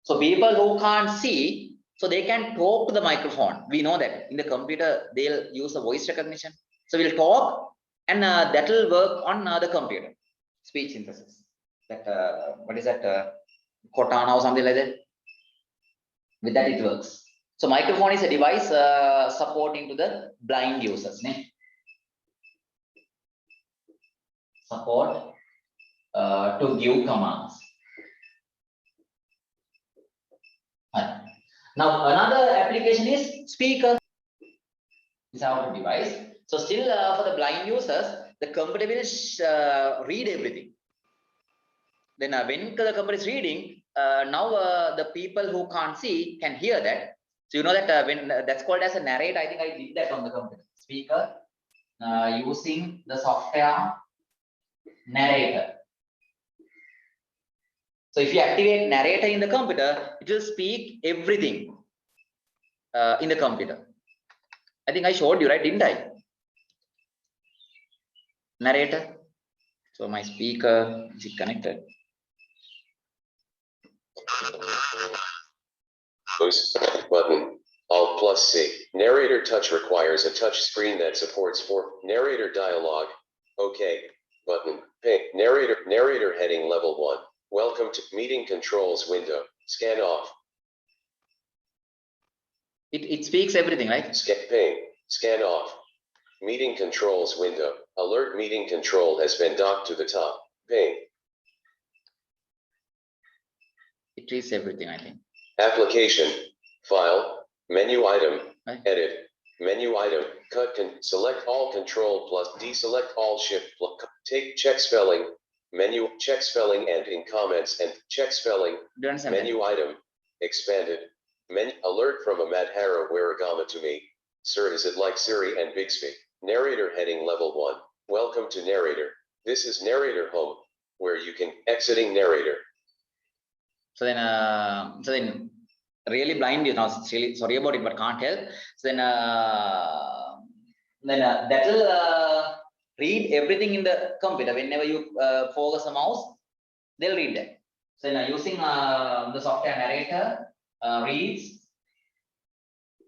So people who can't see, so they can talk to the microphone. We know that in the computer, they'll use the voice recognition. So we'll talk and that will work on the computer. Speech synthesis. That what is that? Cortana or something like that. With that it works. So microphone is a device supporting to the blind users. Support to give commands. Now another application is speaker. This is our device. So still for the blind users, the computer will read everything. Then when the computer is reading, now the people who can't see can hear that. So you know that when that's called as a narrator. I think I did that on the computer. Speaker using the software Narrator. So if you activate Narrator in the computer, it will speak everything in the computer. I think I showed you, right? Didn't I? Narrator. So my speaker, is it connected? Button. Alt+C. Narrator touch requires a touch screen that supports for narrator dialog. OK. Button. Pink. Narrator heading level 1. Welcome to meeting controls window. Scan off. It speaks everything, right? Scan off. Meeting controls window. Alert meeting control has been docked to the top. Ping. It reads everything, I think. Application. File. Menu item. Right. Edit. Menu item. Cut. Select all control plus deselect all shift plus take check spelling. Menu check spelling and in comments and check spelling. Menu item. Expanded. Menu alert from Ahmad Hara Waragama to me. Sir, is it like Siri and Bixby? Narrator heading level 1. Welcome to Narrator. This is Narrator home, where you can exiting Narrator. So then really blind, you know, really sorry about it, but can't help. So then that will read everything in the computer. Whenever you focus the mouse, they'll read that. So then using the software Narrator reads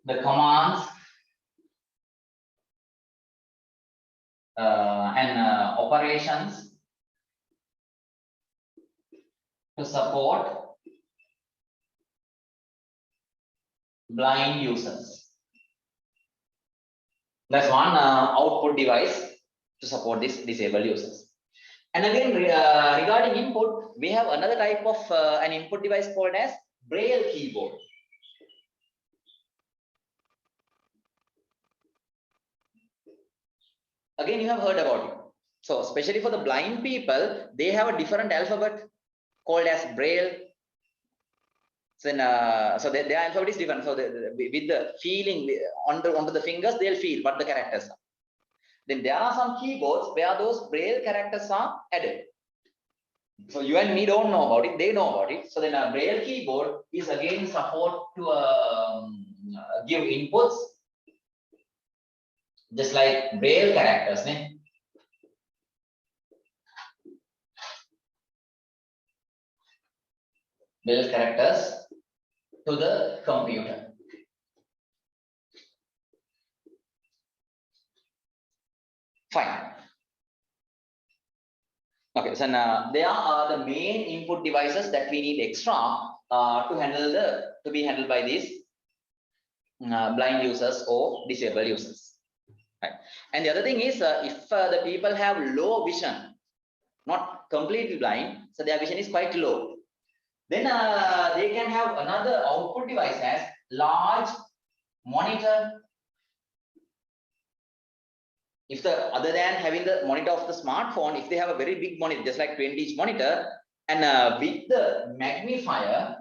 the commands and operations to support blind users. That's one output device to support this disabled users. And again, regarding input, we have another type of an input device called as Braille Keyboard. Again, you have heard about it. So especially for the blind people, they have a different alphabet called as Braille. So their alphabet is different. So with the feeling onto the fingers, they'll feel what the characters are. Then there are some keyboards where those Braille characters are added. So you and me don't know about it, they know about it. So then a Braille keyboard is again support to give inputs, just like Braille characters. Braille characters to the computer. Fine. Okay, so now there are the main input devices that we need extra to be handled by these blind users or disabled users. Right. And the other thing is, if the people have low vision, not completely blind, so their vision is quite low, then they can have another output device as large monitor. If other than having the monitor of the smartphone, if they have a very big monitor, just like 20-inch monitor, and with the magnifier,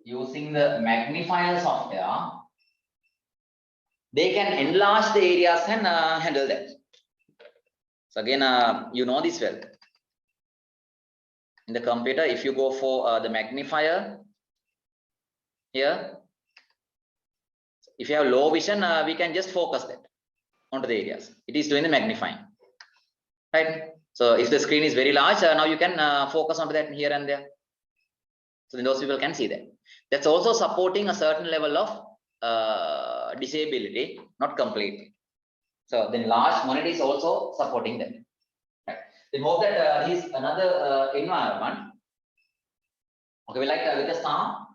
using the magnifier software, they can enlarge the areas and handle that. So again, you know this well. In the computer, if you go for the magnifier here, if you have low vision, we can just focus that onto the areas. It is doing the magnifying, right? So if the screen is very large, now you can focus onto that here and there. So then those people can see that. That's also supporting a certain level of disability, not completely. So then large monitor is also supporting that. Right. Then hope that is another environment. Okay, we like with the star.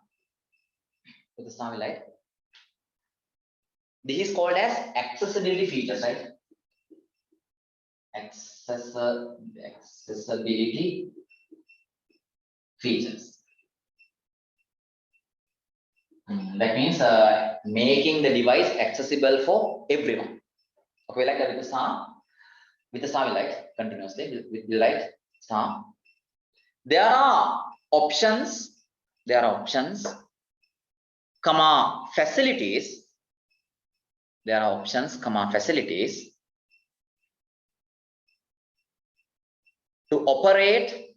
With the star, we like. This is called as accessibility features, right? Accessibility features. That means making the device accessible for everyone. Okay, like that with the star. With the star, we like continuously. We like star. There are options. There are options, comma facilities. There are options, comma facilities to operate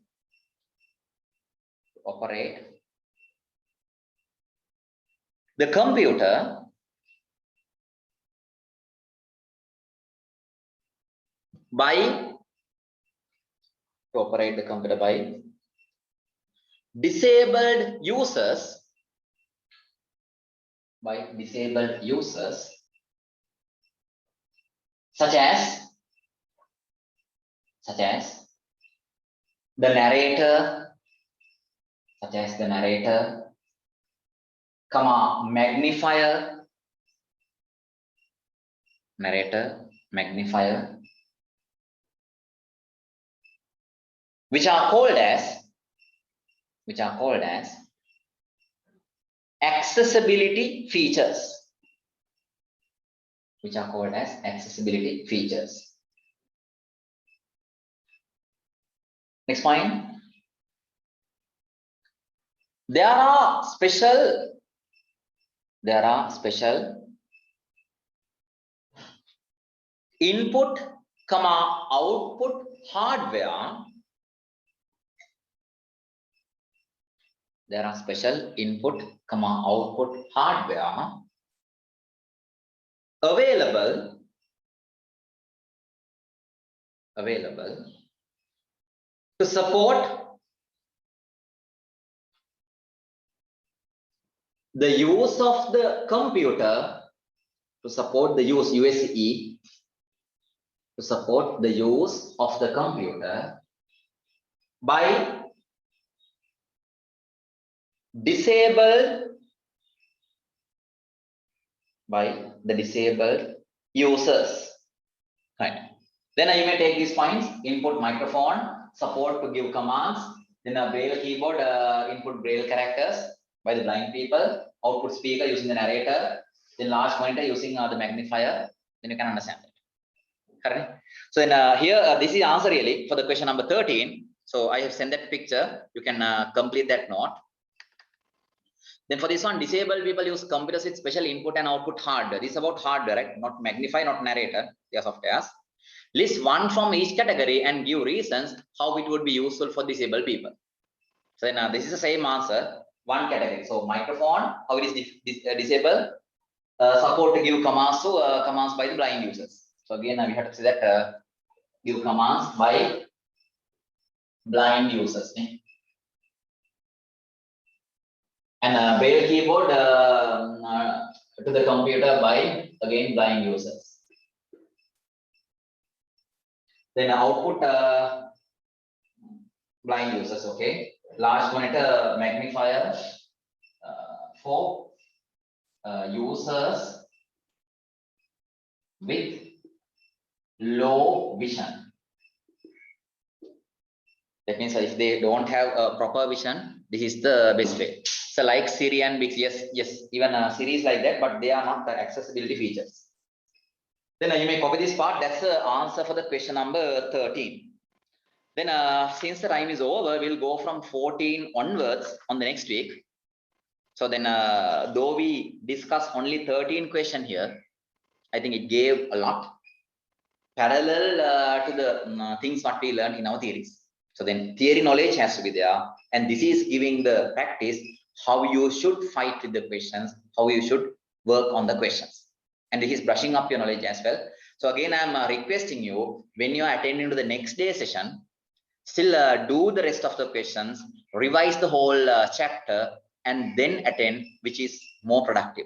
the computer by disabled users, such as the narrator, comma magnifier, which are called as accessibility features. Next point. There are special input, comma output hardware there are special input, output hardware available to support the use of the computer, to support the use USE, to support the use of the computer by disabled users. Right. Then you may take these points: input microphone, support to give commands, then a Braille keyboard, input Braille characters by the blind people, output speaker using the narrator, then large monitor using the magnifier. Then you can understand it. Correct? So then here, this is the answer really for the question number 13. So I have sent that picture. You can complete that note. Then for this one, disabled people use computers with special input and output hardware. This is about hardware, right? Not magnify, not narrator. Yes, of course. List one from each category and give reasons how it would be useful for disabled people. So then this is the same answer. One category. So microphone, how it is disabled. Support to give commands to commands by the blind users. So again, we have to say that give commands by blind users. And Braille keyboard to the computer by again blind users. Then output blind users. Okay, large monitor magnifier for users with low vision. That means if they don't have a proper vision, this is the best way. So like Siri and Bix, yes, even Siri is like that, but they are not the accessibility features. Then you may copy this part. That's the answer for the question number 13. Then since the time is over, we'll go from 14 onwards on the next week. So then though we discuss only 13 questions here, I think it gave a lot parallel to the things what we learned in our theories. So then theory knowledge has to be there, and this is giving the practice how you should fight with the questions, how you should work on the questions, and this is brushing up your knowledge as well. So again, I'm requesting you, when you are attending to the next day session, still do the rest of the questions, revise the whole chapter, and then attend, which is more productive.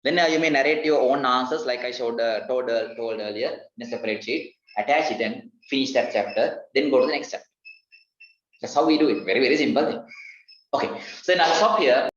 Then you may narrate your own answers, like I told earlier, in a separate sheet, attach it and finish that chapter, then go to the next chapter. That's how we do it. Very, very simple thing. Okay, so then I'll stop here.